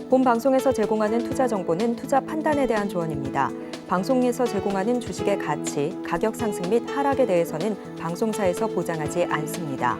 본 방송에서 제공하는 투자 정보는 투자 판단에 대한 조언입니다. 방송에서 제공하는 주식의 가치, 가격 상승 및 하락에 대해서는 방송사에서 보장하지 않습니다.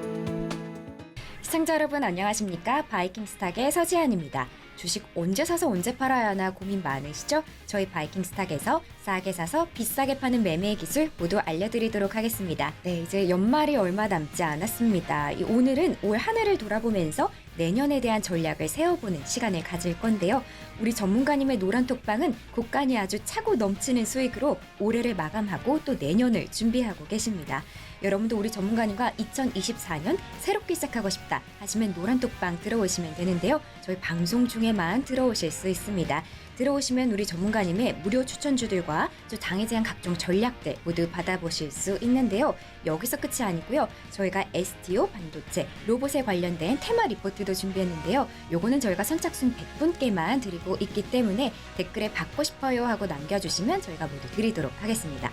시청자 여러분 안녕하십니까? 바이킹스탁의 서지안입니다. 주식 언제 사서 언제 팔아야 하나 고민 많으시죠? 저희 바이킹스탁에서 싸게 사서 비싸게 파는 매매의 기술 모두 알려드리도록 하겠습니다. 네, 이제 연말이 얼마 남지 않았습니다. 오늘은 올 한 해를 돌아보면서 내년에 대한 전략을 세워보는 시간을 가질 건데요. 우리 전문가님의 노란톡방은 곡간이 아주 차고 넘치는 수익으로 올해를 마감하고 또 내년을 준비하고 계십니다. 여러분도 우리 전문가님과 2024년 새롭게 시작하고 싶다 하시면 노란톡방 들어오시면 되는데요. 저희 방송 중에만 들어오실 수 있습니다. 들어오시면 우리 전문가님의 무료 추천주들과 또 장에 대한 각종 전략들 모두 받아보실 수 있는데요. 여기서 끝이 아니고요. 저희가 STO, 반도체, 로봇에 관련된 테마 리포트도 준비했는데요. 요거는 저희가 선착순 100분께만 드리고 있기 때문에 댓글에 받고 싶어요 하고 남겨주시면 저희가 모두 드리도록 하겠습니다.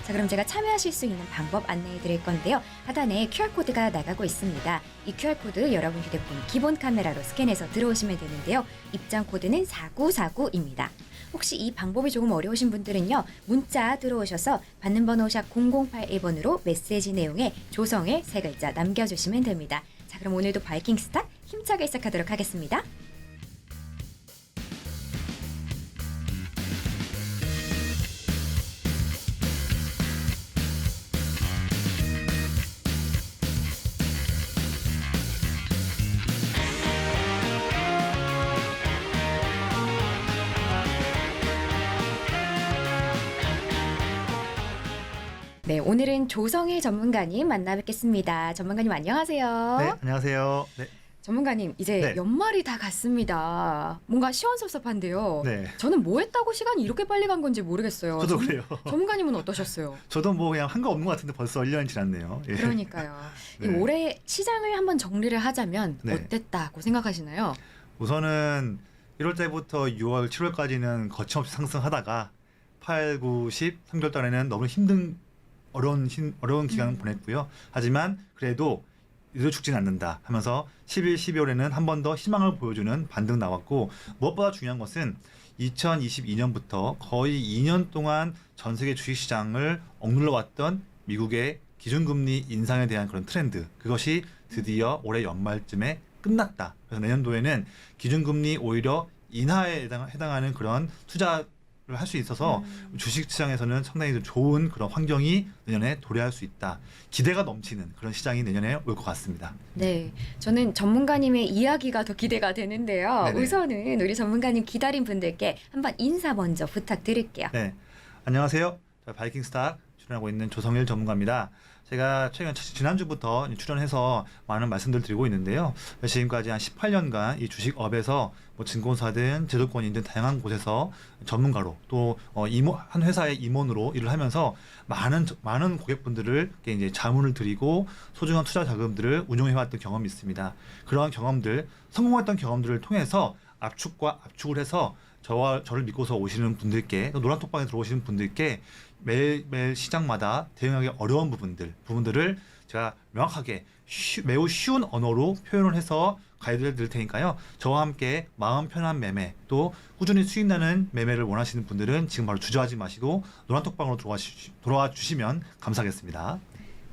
자, 그럼 제가 참여하실 수 있는 방법 안내해 드릴 건데요. 하단에 QR코드가 나가고 있습니다. 이 QR코드 여러분 휴대폰 기본 카메라로 스캔해서 들어오시면 되는데요. 입장 코드는 4949입니다. 혹시 이 방법이 조금 어려우신 분들은요. 문자 들어오셔서 받는 번호 샵 0081번으로 메시지 내용에 조성을 3글자 남겨주시면 됩니다. 자, 그럼 오늘도 바이킹스탁 힘차게 시작하도록 하겠습니다. 네, 오늘은 조성일 전문가님 만나 뵙겠습니다. 전문가님 안녕하세요. 네, 안녕하세요. 네. 전문가님, 이제 네. 연말이 다 갔습니다. 뭔가 시원섭섭한데요. 네. 저는 뭐 했다고 시간이 이렇게 빨리 간 건지 모르겠어요. 저도 그래요. 전문가님은 어떠셨어요? 저도 뭐 그냥 한 거 없는 것 같은데 벌써 1년이 지났네요. 예. 그러니까요. 네. 이 올해 시장을 한번 정리를 하자면 네. 어땠다고 생각하시나요? 우선은 1월 달부터 6월, 7월까지는 거침없이 상승하다가 8, 9, 10, 3개월 달에는 너무 힘든 어려운 기간을 보냈고요. 하지만 그래도 이대로 죽진 않는다 하면서 11, 12월에는 한 번 더 희망을 보여주는 반등 나왔고, 무엇보다 중요한 것은 2022년부터 거의 2년 동안 전 세계 주식시장을 억눌러 왔던 미국의 기준금리 인상에 대한 그런 트렌드, 그것이 드디어 올해 연말쯤에 끝났다. 그래서 내년도에는 기준금리 오히려 인하에 해당하는 그런 투자를 할 수 있어서 주식시장에서는 상당히 좀 좋은 그런 환경이 내년에 도래할 수 있다. 기대가 넘치는 그런 시장이 내년에 올 것 같습니다. 네, 저는 전문가님의 이야기가 더 기대가 되는데요. 네네. 우선은 우리 전문가님 기다린 분들께 한번 인사 먼저 부탁드릴게요. 네, 안녕하세요. 저 바이킹스탁 출연하고 있는 조성일 전문가입니다. 제가 최근 지난주부터 출연해서 많은 말씀들 드리고 있는데요. 지금까지 한 18년간 이 주식업에서 뭐 증권사든 제도권이든 다양한 곳에서 전문가로 또 한 회사의 임원으로 일을 하면서 많은 고객분들을 이제 자문을 드리고 소중한 투자 자금들을 운용해왔던 경험이 있습니다. 그러한 경험들, 성공했던 경험들을 통해서 압축과 압축을 해서 저를 믿고서 오시는 분들께, 또 노란톡방에 들어오시는 분들께 매일 시장마다 대응하기 어려운 부분들을 제가 명확하게 매우 쉬운 언어로 표현을 해서 가이드를 드릴 테니까요. 저와 함께 마음 편한 매매, 또 꾸준히 수익 나는 매매를 원하시는 분들은 지금 바로 주저하지 마시고 노란톡방으로 돌아와 주시면 감사하겠습니다.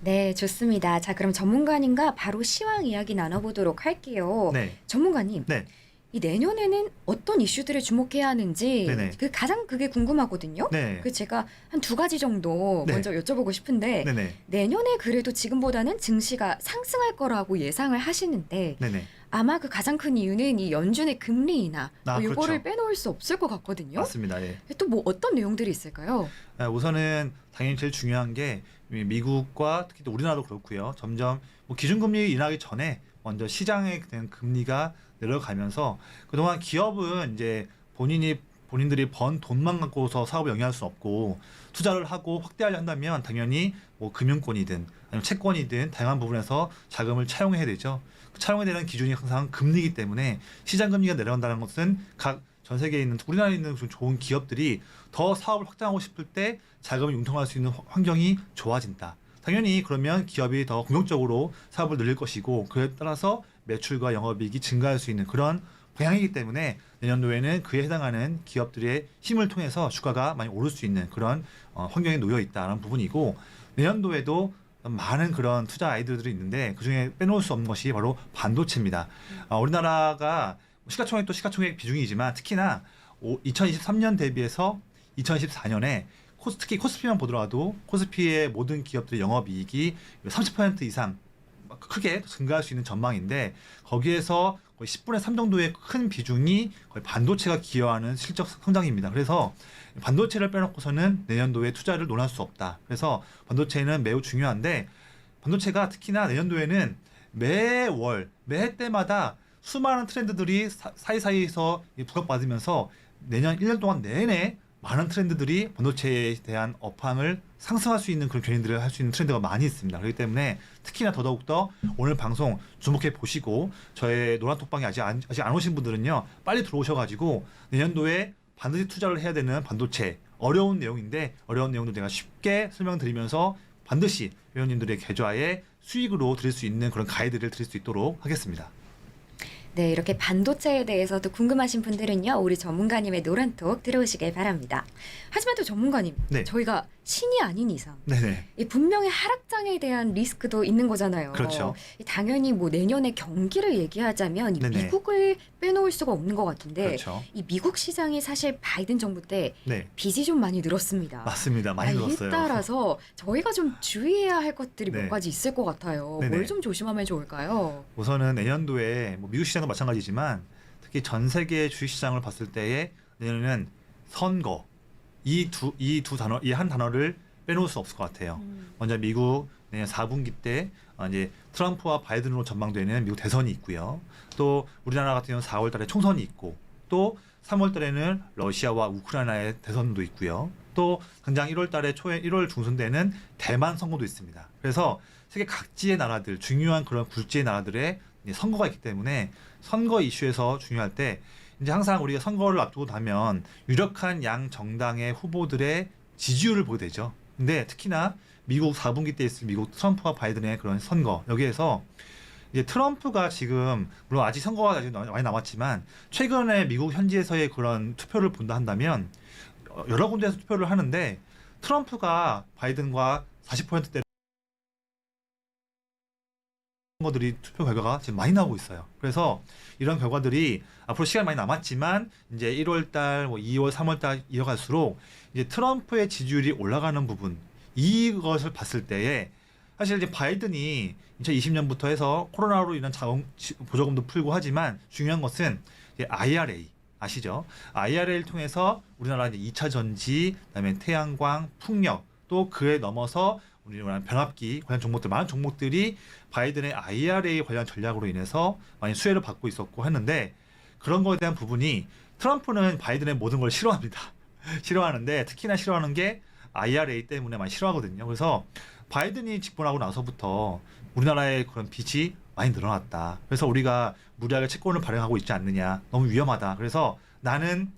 네, 좋습니다. 자, 그럼 전문가님과 바로 시황 이야기 나눠보도록 할게요. 네. 전문가님, 네. 이 내년에는 어떤 이슈들을 주목해야 하는지 네네. 가장 그게 궁금하거든요. 네. 그 제가 한 2가지 정도 네. 먼저 여쭤보고 싶은데 네네. 내년에 그래도 지금보다는 증시가 상승할 거라고 예상을 하시는데 네네. 아마 그 가장 큰 이유는 이 연준의 금리 인하 이거를 그렇죠. 빼놓을 수 없을 것 같거든요. 맞습니다. 예. 또 뭐 어떤 내용들이 있을까요? 우선은 당연히 제일 중요한 게 미국과 특히 또 우리나라도 그렇고요. 점점 뭐 기준금리 인하기 전에 먼저 시장에 대한 금리가 내려가면서 그동안 기업은 이제 본인들이 번 돈만 갖고서 사업을 영위할 수 없고 투자를 하고 확대하려 한다면 당연히 뭐 금융권이든 아니면 채권이든 다양한 부분에서 자금을 차용해야 되죠. 차용해야 되는 기준이 항상 금리이기 때문에 시장 금리가 내려간다는 것은 각 전 세계에 있는 우리나라에 있는 좋은 기업들이 더 사업을 확장하고 싶을 때 자금을 융통할 수 있는 환경이 좋아진다. 당연히 그러면 기업이 더 공격적으로 사업을 늘릴 것이고 그에 따라서 매출과 영업이익이 증가할 수 있는 그런 방향이기 때문에 내년도에는 그에 해당하는 기업들의 힘을 통해서 주가가 많이 오를 수 있는 그런 환경에 놓여 있다는 부분이고 내년도에도 많은 그런 투자 아이디어들이 있는데 그중에 빼놓을 수 없는 것이 바로 반도체입니다. 우리나라가 시가총액도 시가총액 비중이지만 특히나 2023년 대비해서 2024년에 특히 코스피만 보더라도 코스피의 모든 기업들의 영업이익이 30% 이상 크게 증가할 수 있는 전망인데 거기에서 거의 10분의 3 정도의 큰 비중이 거의 반도체가 기여하는 실적 성장입니다. 그래서 반도체를 빼놓고서는 내년도에 투자를 논할 수 없다. 그래서 반도체는 매우 중요한데 반도체가 특히나 내년도에는 매월 매해 때마다 수많은 트렌드들이 사이사이에서 부각받으면서 내년 1년 동안 내내 많은 트렌드들이 반도체에 대한 업황을 상승할 수 있는 그런 견인들을 할 수 있는 트렌드가 많이 있습니다. 그렇기 때문에 특히나 더더욱더 오늘 방송 주목해 보시고 저의 노란톡방에 아직 안 오신 분들은요 빨리 들어오셔가지고 내년도에 반드시 투자를 해야 되는 반도체 어려운 내용인데 어려운 내용도 내가 쉽게 설명드리면서 반드시 회원님들의 계좌에 수익으로 드릴 수 있는 그런 가이드를 드릴 수 있도록 하겠습니다. 네, 이렇게 반도체에 대해서도 궁금하신 분들은요, 우리 전문가님의 노란톡 들어오시길 바랍니다. 하지만 또 전문가님, 네. 저희가 신이 아닌 이상 네네. 이 분명히 하락장에 대한 리스크도 있는 거잖아요. 그렇죠. 당연히 뭐 내년에 경기를 얘기하자면 이 네네. 미국을 빼놓을 수가 없는 것 같은데 그렇죠. 이 미국 시장이 사실 바이든 정부 때 네. 빚이 좀 많이 늘었습니다. 맞습니다. 많이 이에 늘었어요. 따라서 저희가 좀 주의해야 할 것들이 네. 몇 가지 있을 것 같아요. 네네. 뭘 좀 조심하면 좋을까요? 우선은 내년도에 뭐 미국 시장도 마찬가지지만 특히 전 세계 주식 시장을 봤을 때에 내년에는 선거 이 두 단어 이 한 단어를 빼놓을 수 없을 것 같아요. 먼저 미국 내년 4분기 때 이제 트럼프와 바이든으로 전망되는 미국 대선이 있고요. 또 우리나라 같은 경우는 4월 달에 총선이 있고 또 3월 달에는 러시아와 우크라이나의 대선도 있고요. 또 당장 1월 달에 1월 중순 되는 대만 선거도 있습니다. 그래서 세계 각지의 나라들 중요한 그런 굴지의 나라들의 선거가 있기 때문에 선거 이슈에서 중요할 때 이제 항상 우리가 선거를 앞두고 나면 유력한 양 정당의 후보들의 지지율을 보게 되죠. 근데 특히나 미국 4분기 때 있을 미국 트럼프와 바이든의 그런 선거 여기에서 이제 트럼프가 지금 물론 아직 선거가 아직 많이 남았지만 최근에 미국 현지에서의 그런 투표를 본다 한다면 여러 군데에서 투표를 하는데 트럼프가 바이든과 40%대 선거들이 투표 결과가 지금 많이 나오고 있어요. 그래서 이런 결과들이 앞으로 시간이 많이 남았지만 이제 1월 달, 뭐 2월, 3월 달 이어갈수록 이제 트럼프의 지지율이 올라가는 부분 이것을 봤을 때에 사실 이제 바이든이 2020년부터 해서 코로나로 인한 보조금도 풀고 하지만 중요한 것은 이제 IRA 아시죠? IRA를 통해서 우리나라 이제 2차 전지, 그다음에 태양광, 풍력 또 그에 넘어서 우리나라 변압기 관련 종목들 많은 종목들이 바이든의 IRA 관련 전략으로 인해서 많이 수혜를 받고 있었고 했는데 그런 거에 대한 부분이 트럼프는 바이든의 모든 걸 싫어합니다. 싫어하는데 특히나 싫어하는 게 IRA 때문에 많이 싫어하거든요. 그래서 바이든이 집권하고 나서부터 우리나라의 그런 빚이 많이 늘어났다. 그래서 우리가 무리하게 채권을 발행하고 있지 않느냐. 너무 위험하다. 그래서 나는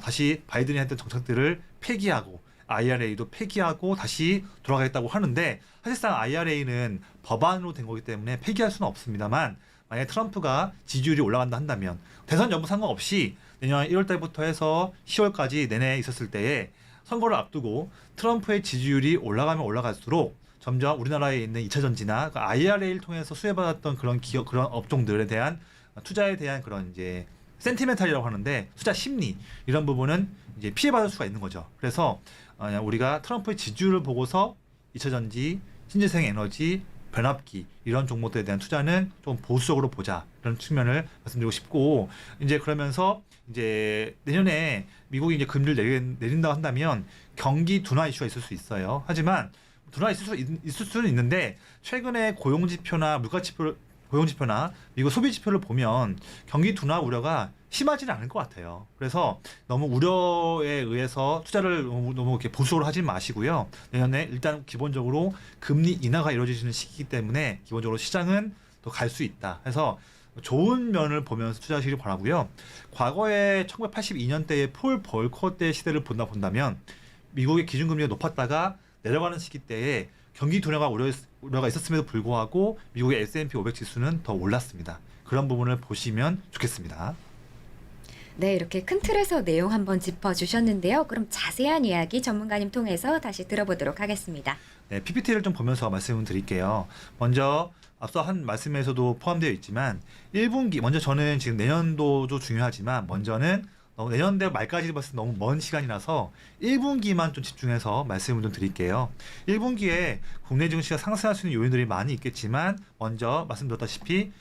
다시 바이든이 했던 정책들을 폐기하고 IRA도 폐기하고 다시 돌아가겠다고 하는데 사실상 IRA는 법안으로 된 거기 때문에 폐기할 수는 없습니다만 만약에 트럼프가 지지율이 올라간다 한다면 대선 여부 상관없이 내년 1월 달부터 해서 10월까지 내내 있었을 때에 선거를 앞두고 트럼프의 지지율이 올라가면 올라갈수록 점점 우리나라에 있는 2차 전지나 IRA를 통해서 수혜받았던 그런 기업, 그런 업종들에 대한 투자에 대한 그런 이제 센티멘탈이라고 하는데 투자 심리 이런 부분은 이제 피해받을 수가 있는 거죠. 그래서 우리가 트럼프의 지지율을 보고서 2차 전지, 신재생 에너지, 변압기 이런 종목들에 대한 투자는 좀 보수적으로 보자 이런 측면을 말씀드리고 싶고 이제 그러면서 이제 내년에 미국이 이제 금리를 내린다고 한다면 경기 둔화 이슈가 있을 수 있어요. 하지만 둔화 있을 수는 있는데 최근에 고용지표나 물가지표 고용지표나 미국 소비지표를 보면 경기 둔화 우려가 심하지는 않을 것 같아요. 그래서 너무 우려에 의해서 투자를 너무 이렇게 보수적으로 하지 마시고요. 내년에 일단 기본적으로 금리 인하가 이루어지는 시기이기 때문에 기본적으로 시장은 또 갈 수 있다. 해서 좋은 면을 보면서 투자하시길 바라고요. 과거에 1982년대의 폴 벌커 때 시대를 본다면 미국의 기준금리가 높았다가 내려가는 시기 때에 경기 둔화가 우려가 있었음에도 불구하고 미국의 S&P 500 지수는 더 올랐습니다. 그런 부분을 보시면 좋겠습니다. 네, 이렇게 큰 틀에서 내용 한번 짚어주셨는데요. 그럼 자세한 이야기 전문가님 통해서 다시 들어보도록 하겠습니다. 네, PPT를 좀 보면서 말씀을 드릴게요. 먼저 앞서 한 말씀에서도 포함되어 있지만 1분기 먼저 저는 지금 내년도도 중요하지만 먼저는 내년도 말까지 봤을 때 너무 먼 시간이라서 1분기만 좀 집중해서 말씀을 좀 드릴게요. 1분기에 국내 증시가 상승할 수 있는 요인들이 많이 있겠지만 먼저 말씀드렸다시피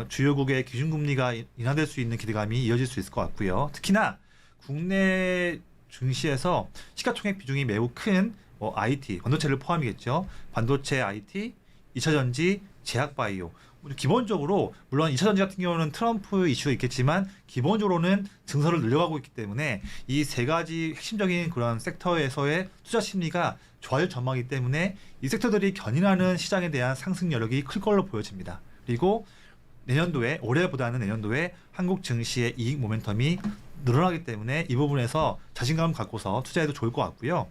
주요국의 기준금리가 인하될 수 있는 기대감이 이어질 수 있을 것 같고요. 특히나 국내 증시에서 시가총액 비중이 매우 큰 IT, 반도체를 포함이겠죠. 반도체 IT, 2차전지, 제약바이오. 기본적으로 물론 2차전지 같은 경우는 트럼프 이슈가 있겠지만 기본적으로는 증설을 늘려가고 있기 때문에 이 세 가지 핵심적인 그런 섹터에서의 투자 심리가 좋아질 전망이기 때문에 이 섹터들이 견인하는 시장에 대한 상승 여력이 클 걸로 보여집니다. 그리고 내년도에 올해보다는 내년도에 한국 증시의 이익 모멘텀이 늘어나기 때문에 이 부분에서 자신감을 갖고서 투자해도 좋을 것 같고요.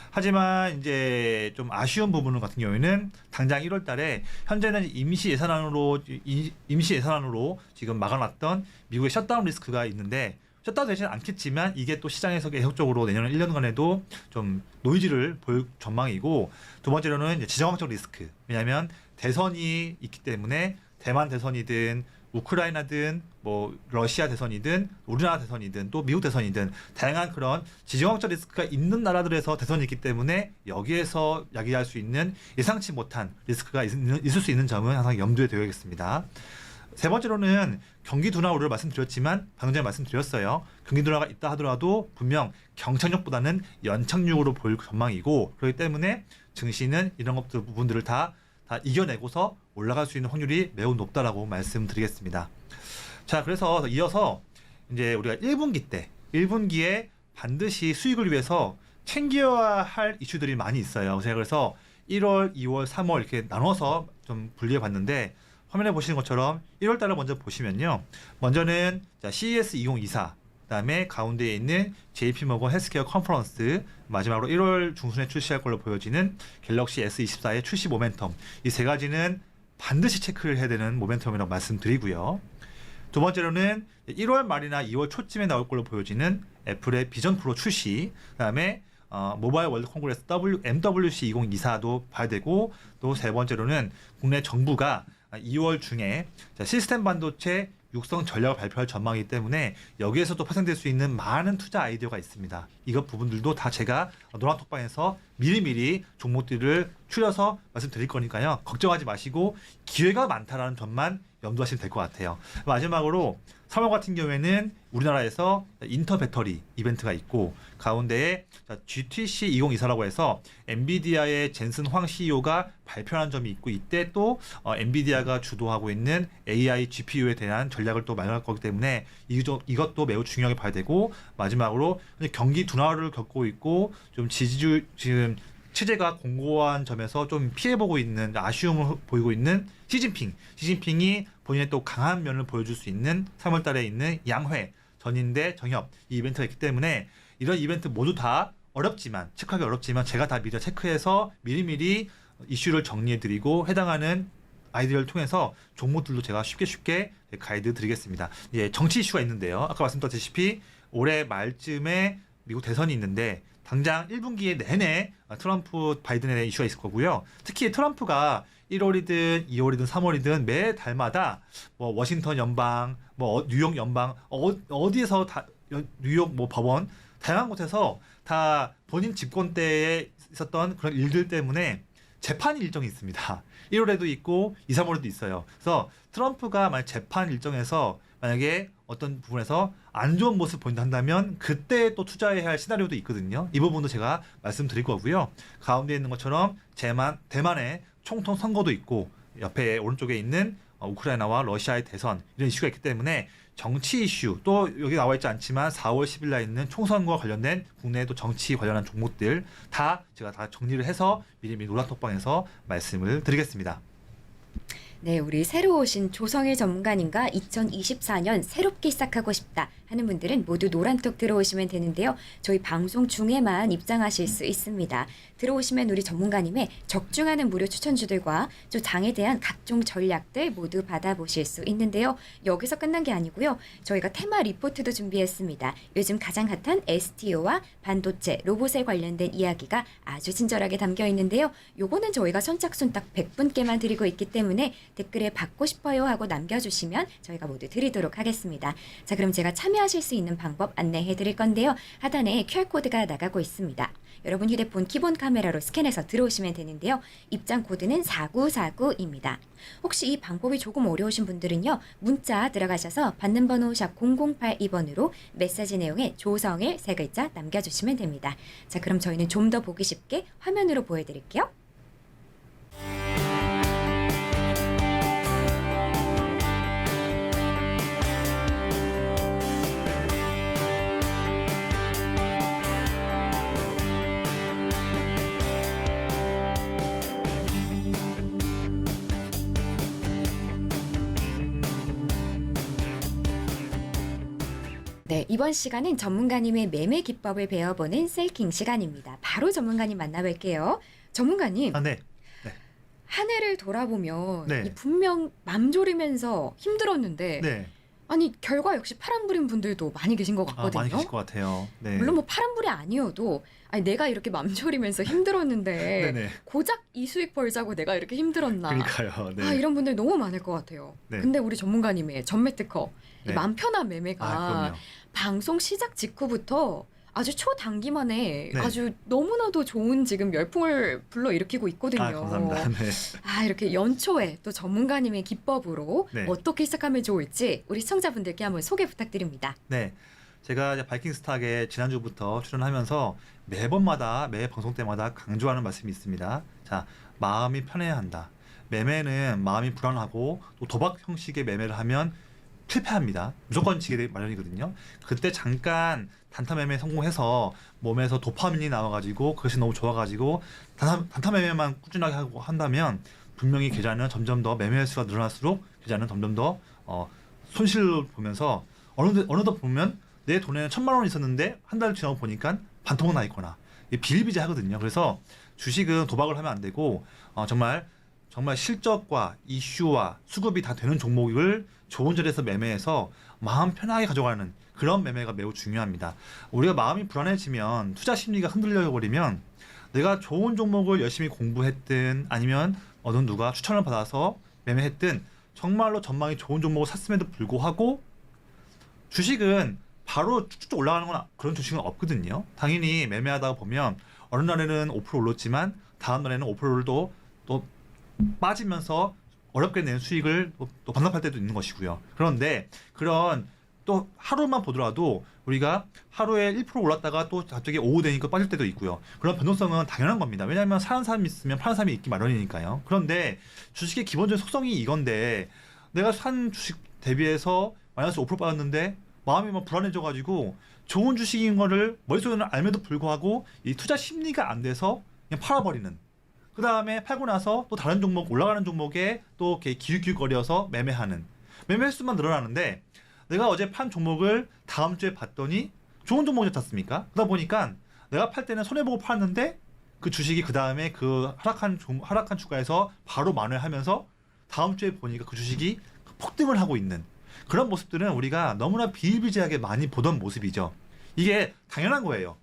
하지만 이제 좀 아쉬운 부분 같은 경우에는 당장 1월 달에 현재는 임시 예산안으로 지금 막아놨던 미국의 셧다운 리스크가 있는데 셧다운 되지는 않겠지만 이게 또 시장에서 계속적으로 내년 1년간에도 좀 노이즈를 보일 전망이고 두 번째로는 이제 지정학적 리스크. 왜냐하면 대선이 있기 때문에 대만 대선이든 우크라이나든 뭐 러시아 대선이든 우리나라 대선이든 또 미국 대선이든 다양한 그런 지정학적 리스크가 있는 나라들에서 대선이 있기 때문에 여기에서 야기할 수 있는 예상치 못한 리스크가 있을 수 있는 점은 항상 염두에 둬야겠습니다. 세 번째로는 경기 둔화 우려를 말씀드렸지만 방금 전에 말씀드렸어요. 경기 둔화가 있다 하더라도 분명 경착륙보다는 연착륙으로 보일 전망이고 그렇기 때문에 증시는 이런 것들 부분들을 다 이겨내고서 올라갈 수 있는 확률이 매우 높다라고 말씀드리겠습니다. 자, 그래서 이어서 이제 우리가 1분기에 반드시 수익을 위해서 챙겨야 할 이슈들이 많이 있어요. 제가 그래서 1월, 2월, 3월 이렇게 나눠서 좀 분리해 봤는데 화면에 보시는 것처럼 1월 달을 먼저 보시면요. 먼저는 CES 2024 그다음에 가운데에 있는 JP모건 헬스케어 컨퍼런스 마지막으로 1월 중순에 출시할 걸로 보여지는 갤럭시 S24의 출시 모멘텀 이 세 가지는 반드시 체크를 해야 되는 모멘텀이라고 말씀드리고요. 두 번째로는 1월 말이나 2월 초쯤에 나올 걸로 보여지는 애플의 비전 프로 출시 그다음에 모바일 월드 콩그레스 MWC 2024도 봐야 되고 또 세 번째로는 국내 정부가 2월 중에 시스템 반도체 육성 전략을 발표할 전망이기 때문에 여기에서도 파생될 수 있는 많은 투자 아이디어가 있습니다. 이것 부분들도 다 제가 노란톡방에서 미리미리 종목들을 추려서 말씀드릴 거니까요. 걱정하지 마시고 기회가 많다라는 점만 염두하시면 될 것 같아요. 마지막으로 3월 같은 경우에는 우리나라에서 인터 배터리 이벤트가 있고 가운데에 GTC 2024라고 해서 엔비디아의 젠슨 황 CEO가 발표한 점이 있고 이때 또 엔비디아가 주도하고 있는 AI GPU에 대한 전략을 또 마련할 거기 때문에 이것도 매우 중요하게 봐야 되고 마지막으로 경기 둔화를 겪고 있고 좀 지지율 지금 체제가 공고한 점에서 좀 피해보고 있는 아쉬움을 보이고 있는 시진핑이 본인의 또 강한 면을 보여줄 수 있는 3월 달에 있는 양회 전인대 정협 이 이벤트가 있기 때문에 이런 이벤트 모두 다 체크하기 어렵지만 제가 다 미리 체크해서 미리미리 이슈를 정리해드리고 해당하는 아이디어를 통해서 종목들도 제가 쉽게 가이드 드리겠습니다. 예, 정치 이슈가 있는데요. 아까 말씀드렸다시피 올해 말쯤에 미국 대선이 있는데 당장 1분기에 내내 트럼프 바이든에 대한 이슈가 있을 거고요. 특히 트럼프가 1월이든 2월이든 3월이든 매 달마다 뭐 워싱턴 연방, 뭐 뉴욕 연방 어디에서 다 뉴욕 뭐 법원 다양한 곳에서 다 본인 집권 때에 있었던 그런 일들 때문에 재판 일정이 있습니다. 1월에도 있고 2, 3월에도 있어요. 그래서 트럼프가 만약 재판 일정에서 만약에 어떤 부분에서 안 좋은 모습 보인다 한다면 그때 또 투자해야 할 시나리오도 있거든요. 이 부분도 제가 말씀드릴 거고요. 가운데 있는 것처럼 대만의 총통 선거도 있고 옆에 오른쪽에 있는 우크라이나와 러시아의 대선 이런 이슈가 있기 때문에 정치 이슈 또 여기 나와 있지 않지만 4월 10일 날 있는 총선과 관련된 국내 또 정치 관련한 종목들 제가 다 정리를 해서 미리미리 노란톡방에서 말씀을 드리겠습니다. 네, 우리 새로 오신 조성일 전문가님과 2024년 새롭게 시작하고 싶다 하는 분들은 모두 노란톡 들어오시면 되는데요. 저희 방송 중에만 입장하실 수 있습니다. 들어오시면 우리 전문가님의 적중하는 무료 추천주들과 또 장에 대한 각종 전략들 모두 받아보실 수 있는데요. 여기서 끝난 게 아니고요. 저희가 테마 리포트도 준비했습니다. 요즘 가장 핫한 STO와 반도체, 로봇에 관련된 이야기가 아주 친절하게 담겨 있는데요. 요거는 저희가 선착순 딱 100분께만 드리고 있기 때문에 댓글에 받고 싶어요 하고 남겨주시면 저희가 모두 드리도록 하겠습니다. 자, 그럼 제가 참여하실 수 있는 방법 안내해 드릴 건데요. 하단에 QR코드가 나가고 있습니다. 여러분 휴대폰 기본 카메라로 스캔해서 들어오시면 되는데요. 입장 코드는 4949입니다. 혹시 이 방법이 조금 어려우신 분들은요. 문자 들어가셔서 받는 번호 샵 0082번으로 메시지 내용에 조성일 세 글자 남겨주시면 됩니다. 자, 그럼 저희는 좀 더 보기 쉽게 화면으로 보여드릴게요. 네, 이번 시간은 전문가님의 매매 기법을 배워보는 셀킹 시간입니다. 바로 전문가님 만나뵐게요. 전문가님, 네. 한 해를 돌아보면 네. 이 분명 맘 졸이면서 힘들었는데 네. 아니 결과 역시 파란불인 분들도 많이 계신 것 같거든요. 많이 계실 것 같아요. 네. 물론 뭐 파란불이 아니어도 아니 내가 이렇게 맘 졸이면서 힘들었는데 네네. 고작 이 수익 벌자고 내가 이렇게 힘들었나. 그러니까요. 네. 아, 이런 분들 너무 많을 것 같아요. 네. 근데 우리 전문가님의 전매 특허, 이 네. 맘 편한 매매가 그럼요. 방송 시작 직후부터 아주 초단기만에 네. 아주 너무나도 좋은 지금 열풍을 불러일으키고 있거든요. 감사합니다. 네. 아, 이렇게 연초에 또 전문가님의 기법으로 네. 어떻게 시작하면 좋을지 우리 시청자분들께 한번 소개 부탁드립니다. 네. 제가 이제 바이킹스탁에 지난주부터 출연하면서 매번마다 매 방송 때마다 강조하는 말씀이 있습니다. 자, 마음이 편해야 한다. 매매는 마음이 불안하고 또 도박 형식의 매매를 하면 실패합니다. 무조건 지게 마련이거든요. 그때 잠깐 단타 매매에 성공해서 몸에서 도파민이 나와가지고 그것이 너무 좋아가지고 단타 매매만 꾸준하게 하고 한다면 분명히 계좌는 점점 더 매매 수가 늘어날수록 계좌는 점점 더 손실을 보면서 어느덧 보면 내 돈에는 1,000만 원 있었는데 한 달 지나고 보니까 반토막 나 있거나 비일비재하거든요. 그래서 주식은 도박을 하면 안 되고 정말 실적과 이슈와 수급이 다 되는 종목을 좋은 자리에서 매매해서 마음 편하게 가져가는 그런 매매가 매우 중요합니다. 우리가 마음이 불안해지면 투자 심리가 흔들려 버리면 내가 좋은 종목을 열심히 공부했든 아니면 어느 누가 추천을 받아서 매매했든 정말로 전망이 좋은 종목을 샀음에도 불구하고 주식은 바로 쭉쭉 올라가는 건 그런 주식은 없거든요. 당연히 매매하다 보면 어느 날에는 5% 올랐지만 다음 날에는 5%를 또 빠지면서 어렵게 낸 수익을 또 반납할 때도 있는 것이고요. 그런데 그런 또 하루만 보더라도 우리가 하루에 1% 올랐다가 또 갑자기 오후 되니까 빠질 때도 있고요. 그런 변동성은 당연한 겁니다. 왜냐하면 사는 사람이 있으면 파는 사람이 있기 마련이니까요. 그런데 주식의 기본적인 속성이 이건데 내가 산 주식 대비해서 마이너스 5% 빠졌는데 마음이 막 불안해져가지고 좋은 주식인 거를 머릿속에는 알면도 불구하고 이 투자 심리가 안 돼서 그냥 팔아버리는. 그 다음에 팔고 나서 또 다른 종목 올라가는 종목에 또 이렇게 기웃기웃거려서 매매하는. 매매 횟수만 늘어나는데 내가 어제 판 종목을 다음 주에 봤더니 좋은 종목이었지 않습니까? 그러다 보니까 내가 팔 때는 손해보고 팔았는데 그 주식이 그 다음에 그 하락한 주가에서 바로 만회하면서 다음 주에 보니까 그 주식이 폭등을 하고 있는 그런 모습들은 우리가 너무나 비일비재하게 많이 보던 모습이죠. 이게 당연한 거예요.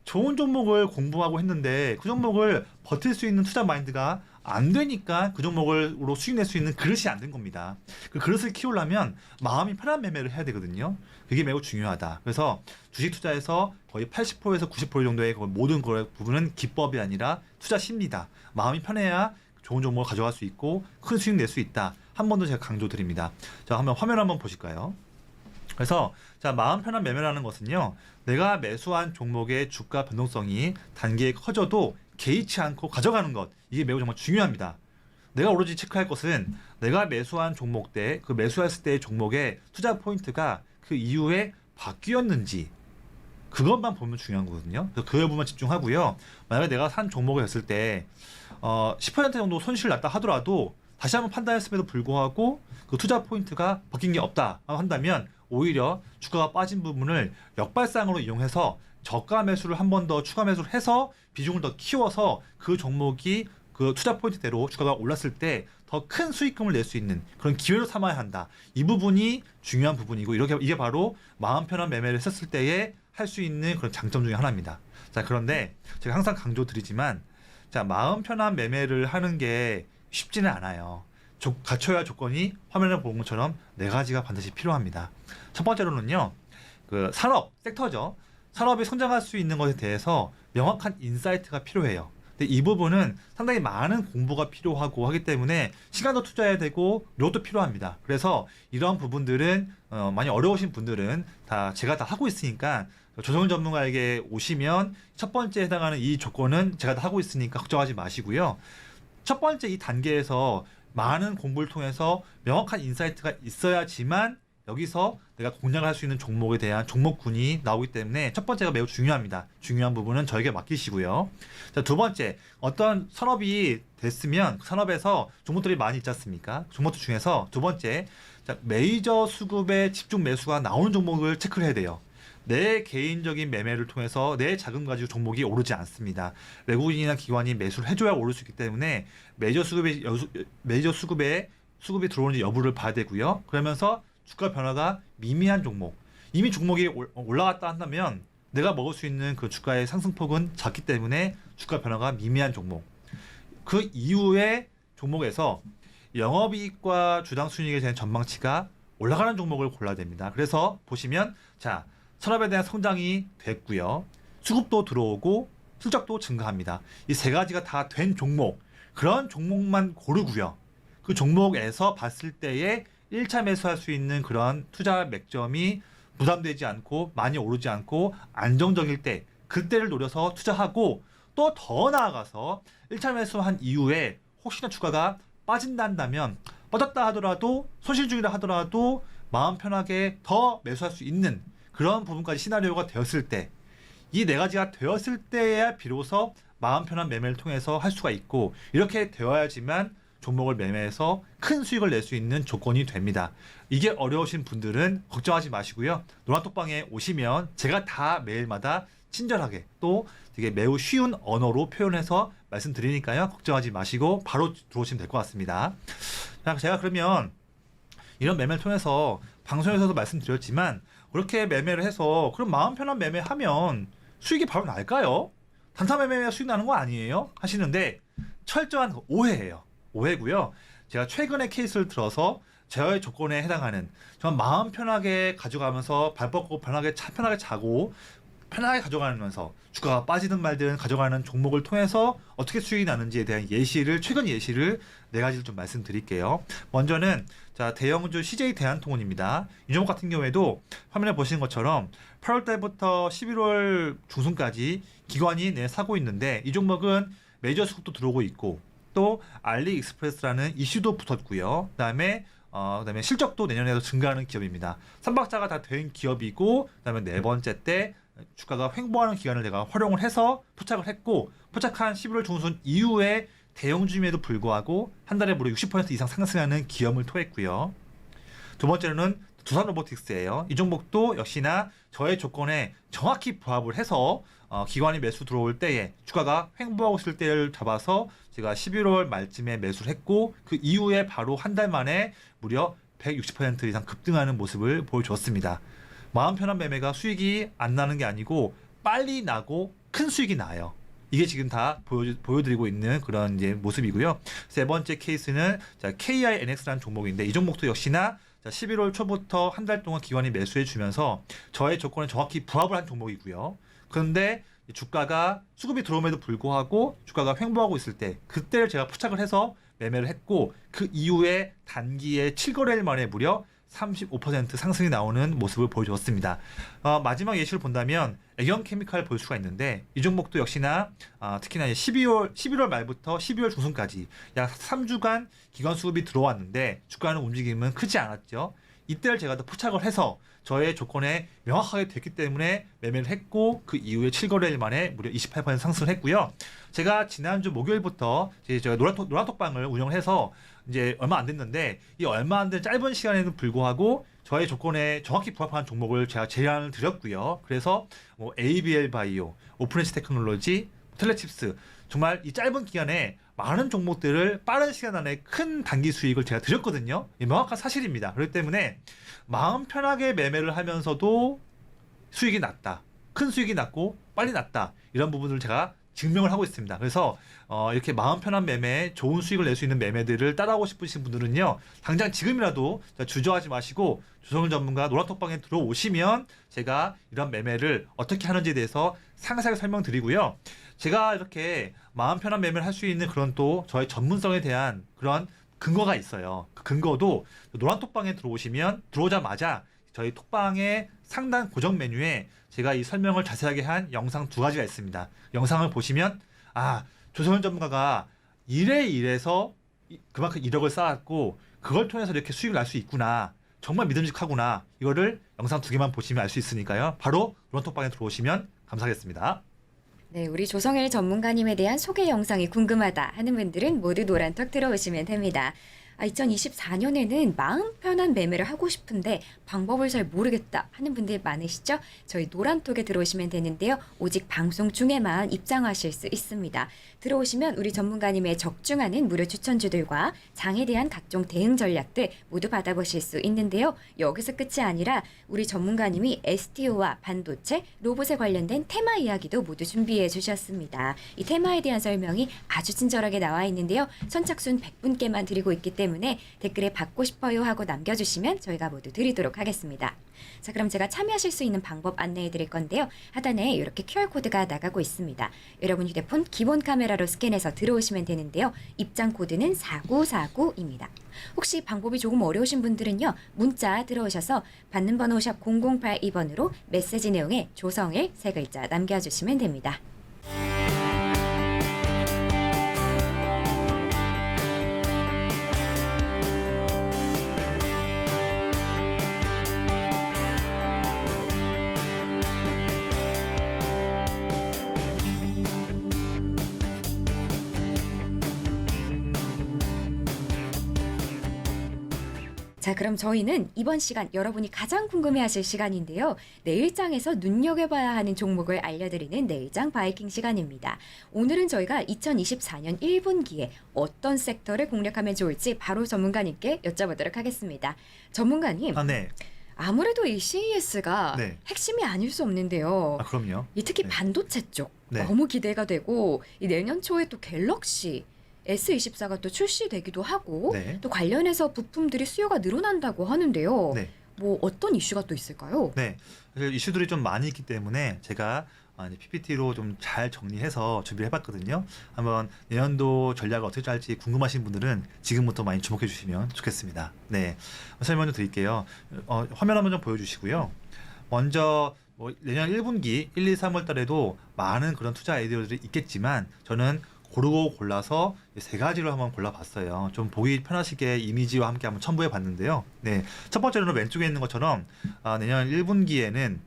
좋은 종목을 공부하고 했는데 그 종목을 버틸 수 있는 투자 마인드가 안 되니까 그 종목으로 수익 낼 수 있는 그릇이 안 된 겁니다. 그 그릇을 키우려면 마음이 편한 매매를 해야 되거든요. 그게 매우 중요하다. 그래서 주식 투자에서 거의 80%에서 90% 정도의 모든 부분은 기법이 아니라 투자 심리다. 마음이 편해야 좋은 종목을 가져갈 수 있고 큰 수익 낼 수 있다. 한 번 더 제가 강조드립니다. 자, 한번 화면 한번 보실까요? 그래서 자, 마음 편한 매매라는 것은요. 내가 매수한 종목의 주가 변동성이 단기에 커져도 개의치 않고 가져가는 것. 이게 매우 정말 중요합니다. 내가 오로지 체크할 것은 내가 매수한 종목 때 그 매수했을 때의 종목의 투자 포인트가 그 이후에 바뀌었는지 그것만 보면 중요한 거거든요. 그래서 그 부분만 집중하고요. 만약에 내가 산 종목을 했을 때 10% 정도 손실을 났다 하더라도 다시 한번 판단했음에도 불구하고 그 투자 포인트가 바뀐 게 없다 한다면 오히려 주가가 빠진 부분을 역발상으로 이용해서 저가 매수를 한 번 더 추가 매수를 해서 비중을 더 키워서 그 종목이 그 투자 포인트대로 주가가 올랐을 때 더 큰 수익금을 낼 수 있는 그런 기회로 삼아야 한다. 이 부분이 중요한 부분이고 이게 바로 마음 편한 매매를 했을 때에 할 수 있는 그런 장점 중에 하나입니다. 자, 그런데 제가 항상 강조드리지만 자, 마음 편한 매매를 하는 게 쉽지는 않아요. 갖춰야 할 조건이 화면에 보는 것처럼 4가지가 반드시 필요합니다. 첫 번째로는요, 그 산업, 섹터죠. 산업이 성장할 수 있는 것에 대해서 명확한 인사이트가 필요해요. 근데 이 부분은 상당히 많은 공부가 필요하고 하기 때문에 시간도 투자해야 되고 노력도 필요합니다. 그래서 이러한 부분들은 많이 어려우신 분들은 제가 다 하고 있으니까 조성일 전문가에게 오시면 첫 번째 해당하는 이 조건은 제가 다 하고 있으니까 걱정하지 마시고요. 첫 번째 이 단계에서 많은 공부를 통해서 명확한 인사이트가 있어야지만 여기서 내가 공략을 할 수 있는 종목에 대한 종목군이 나오기 때문에 첫 번째가 매우 중요합니다. 중요한 부분은 저에게 맡기시고요. 자, 두 번째, 어떤 산업이 됐으면 그 산업에서 종목들이 많이 있지 않습니까? 종목들 중에서 두 번째, 자, 메이저 수급의 집중 매수가 나오는 종목을 체크를 해야 돼요. 내 개인적인 매매를 통해서 내 자금 가지고 종목이 오르지 않습니다. 외국인이나 기관이 매수를 해줘야 오를 수 있기 때문에 메이저 수급이 들어오는지 여부를 봐야 되고요. 그러면서 주가 변화가 미미한 종목, 이미 종목이 올라갔다 한다면 내가 먹을 수 있는 그 주가의 상승폭은 작기 때문에 주가 변화가 미미한 종목, 그 이후에 종목에서 영업이익과 주당 순이익에 대한 전망치가 올라가는 종목을 골라야 됩니다. 그래서 보시면 자, 산업에 대한 성장이 됐고요, 수급도 들어오고 실적도 증가합니다. 이 3가지가 다 된 종목, 그런 종목만 고르고요. 그 종목에서 봤을 때에 1차 매수할 수 있는 그런 투자 맥점이 부담되지 않고 많이 오르지 않고 안정적일 때 그때를 노려서 투자하고, 또 더 나아가서 1차 매수한 이후에 혹시나 주가가 빠진다 한다면 빠졌다 하더라도 손실 중이라 하더라도 마음 편하게 더 매수할 수 있는 그런 부분까지 시나리오가 되었을 때, 이 4가지가 되었을 때야 비로소 마음 편한 매매를 통해서 할 수가 있고, 이렇게 되어야지만 종목을 매매해서 큰 수익을 낼 수 있는 조건이 됩니다. 이게 어려우신 분들은 걱정하지 마시고요. 노란톡방에 오시면 제가 다 매일마다 친절하게 또 되게 매우 쉬운 언어로 표현해서 말씀드리니까요. 걱정하지 마시고 바로 들어오시면 될 것 같습니다. 자, 제가 그러면 이런 매매를 통해서 방송에서도 말씀드렸지만 그렇게 매매를 해서 그럼 마음 편한 매매하면 수익이 바로 날까요? 단타 매매가 수익 나는 거 아니에요? 하시는데 철저한 오해예요. 오해고요. 제가 최근에 케이스를 들어서 제어의 조건에 해당하는 정말 마음 편하게 가져가면서 발 뻗고 편하게 자고 편하게 가져가면서 주가가 빠지든 말든 가져가는 종목을 통해서 어떻게 수익이 나는지에 대한 최근 예시를 4가지를 좀 말씀드릴게요. 먼저는 자, 대형주 CJ 대한통운입니다. 이 종목 같은 경우에도 화면에 보시는 것처럼 8월 달부터 11월 중순까지 기관이 사고 있는데, 이 종목은 메이저 수급도 들어오고 있고 또 알리익스프레스라는 이슈도 붙었고요. 그다음에 실적도 내년에도 증가하는 기업입니다. 3박자가 다 된 기업이고, 그다음에 4번째 때 주가가 횡보하는 기간을 내가 활용을 해서 포착을 했고, 포착한 11월 중순 이후에 대형주임에도 불구하고 한 달에 무려 60% 이상 상승하는 기업을 토했고요. 두 번째로는 두산 로보틱스예요. 이 종목도 역시나 저의 조건에 정확히 부합을 해서 기관이 매수 들어올 때에 주가가 횡보하고 있을 때를 잡아서 제가 11월 말쯤에 매수를 했고, 그 이후에 바로 한 달 만에 무려 160% 이상 급등하는 모습을 보여줬습니다. 마음 편한 매매가 수익이 안 나는 게 아니고 빨리 나고 큰 수익이 나요. 이게 지금 다 보여드리고 있는 그런 모습이고요. 세 번째 케이스는 KINX라는 종목인데, 이 종목도 역시나 11월 초부터 한 달 동안 기관이 매수해 주면서 저의 조건에 정확히 부합을 한 종목이고요. 그런데 주가가 수급이 들어옴에도 불구하고 주가가 횡보하고 있을 때 그때를 제가 포착을 해서 매매를 했고, 그 이후에 단기에 7거래일 만에 무려 35% 상승이 나오는 모습을 보여주었습니다. 마지막 예시를 본다면 애경케미칼 볼 수가 있는데, 이 종목도 역시나 특히나 11월 말부터 12월 중순까지 약 3주간 기관 수급이 들어왔는데 주가는 움직임은 크지 않았죠. 이때를 제가 더 포착을 해서 저의 조건에 명확하게 됐기 때문에 매매를 했고, 그 이후에 7거래일 만에 무려 28% 상승을 했고요. 제가 지난주 목요일부터 저희가 노란톡방을 운영해서 이제 얼마 안 됐는데 이 얼마 안 된 짧은 시간에도 불구하고 저의 조건에 정확히 부합하는 종목을 제가 제안을 드렸고요. 그래서 뭐 ABL 바이오, 오픈엣지 테크놀로지, 텔레칩스 정말 이 짧은 기간에 많은 종목들을 빠른 시간 안에 큰 단기 수익을 제가 드렸거든요. 이 명확한 사실입니다. 그렇기 때문에 마음 편하게 매매를 하면서도 수익이 났다. 큰 수익이 났고 빨리 났다. 이런 부분을 제가 증명을 하고 있습니다. 그래서 이렇게 마음 편한 매매, 좋은 수익을 낼 수 있는 매매들을 따라하고 싶으신 분들은요. 당장 지금이라도 주저하지 마시고 조성일 전문가 노란톡방에 들어오시면 제가 이런 매매를 어떻게 하는지에 대해서 상세하게 설명드리고요. 제가 이렇게 마음 편한 매매를 할 수 있는 그런 또 저의 전문성에 대한 그런 근거가 있어요. 그 근거도 노란톡방에 들어오자마자 저희 톡방의 상단 고정 메뉴에 제가 이 설명을 자세하게 한 영상 2가지가 있습니다. 영상을 보시면 조성현 전문가가 이래서 그만큼 이력을 쌓았고 그걸 통해서 이렇게 수익을 날 수 있구나. 정말 믿음직하구나. 이거를 영상 2개만 보시면 알 수 있으니까요. 바로 노란톡방에 들어오시면 감사하겠습니다. 네, 우리 조성일 전문가님에 대한 소개 영상이 궁금하다 하는 분들은 모두 노란톡 들어오시면 됩니다. 2024년에는 마음 편한 매매를 하고 싶은데 방법을 잘 모르겠다 하는 분들 많으시죠? 저희 노란톡에 들어오시면 되는데요. 오직 방송 중에만 입장하실 수 있습니다. 들어오시면 우리 전문가님의 적중하는 무료 추천주들과 장에 대한 각종 대응 전략들 모두 받아보실 수 있는데요. 여기서 끝이 아니라 우리 전문가님이 STO와 반도체, 로봇에 관련된 테마 이야기도 모두 준비해 주셨습니다. 이 테마에 대한 설명이 아주 친절하게 나와 있는데요. 선착순 100분께만 드리고 있기 때문에 댓글에 받고 싶어요 하고 남겨주시면 저희가 모두 드리도록 하겠습니다. 자, 그럼 제가 참여하실 수 있는 방법 안내해 드릴 건데요. 하단에 이렇게 QR코드가 나가고 있습니다. 여러분 휴대폰 기본 카메라로 스캔해서 들어오시면 되는데요. 입장 코드는 4949입니다. 혹시 방법이 조금 어려우신 분들은요. 문자 들어오셔서 받는 번호 샵 0082번으로 메시지 내용에 조성일 3글자 남겨주시면 됩니다. 자, 그럼 저희는 이번 시간 여러분이 가장 궁금해하실 시간인데요. 내일장에서 눈여겨봐야 하는 종목을 알려드리는 내일장 바이킹 시간입니다. 오늘은 저희가 2024년 1분기에 어떤 섹터를 공략하면 좋을지 바로 전문가님께 여쭤보도록 하겠습니다. 전문가님, 네. 아무래도 이 CES가 네. 핵심이 아닐 수 없는데요. 그럼요. 이 특히 네. 반도체 쪽 네. 너무 기대가 되고 이 내년 초에 또 갤럭시 S24가 또 출시되기도 하고 네. 또 관련해서 부품들이 수요가 늘어난다고 하는데요. 네. 뭐 어떤 이슈가 또 있을까요? 네. 사실 이슈들이 좀 많이 있기 때문에 제가 PPT로 좀 잘 정리해서 준비를 해봤거든요. 한번 내년도 전략을 어떻게 짤지 궁금하신 분들은 지금부터 많이 주목해 주시면 좋겠습니다. 네. 설명 좀 드릴게요. 화면 한번 좀 보여주시고요. 먼저 내년 1분기 1, 2, 3월 달에도 많은 그런 투자 아이디어들이 있겠지만 저는 고르고 골라서 3가지로 한번 골라봤어요. 좀 보기 편하시게 이미지와 함께 한번 첨부해 봤는데요. 네, 첫 번째로는 왼쪽에 있는 것처럼 내년 1분기에는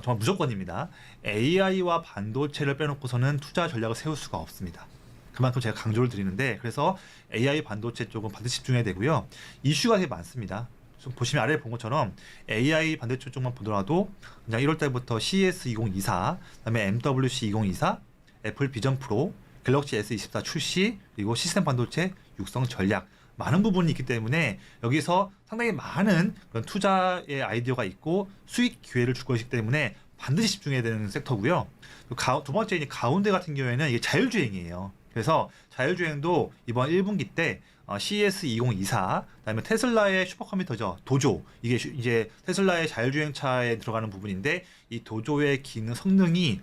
정말 무조건입니다. AI와 반도체를 빼놓고서는 투자 전략을 세울 수가 없습니다. 그만큼 제가 강조를 드리는데 그래서 AI 반도체 쪽은 반드시 집중해야 되고요. 이슈가 되게 많습니다. 좀 보시면 아래에 본 것처럼 AI 반도체 쪽만 보더라도 그냥 1월 달부터 CES 2024, 그다음에 MWC 2024, 애플 비전 프로, 갤럭시 S24 출시, 그리고 시스템 반도체 육성 전략 많은 부분이 있기 때문에 여기서 상당히 많은 그런 투자의 아이디어가 있고 수익 기회를 줄 것이기 때문에 반드시 집중해야 되는 섹터고요. 두 번째 이제 가운데 같은 경우에는 이게 자율주행이에요. 그래서 자율주행도 이번 1분기 때 CES 2024, 그다음에 테슬라의 슈퍼컴퓨터죠, 도조. 이게 이제 테슬라의 자율주행차에 들어가는 부분인데 이 도조의 기능 성능이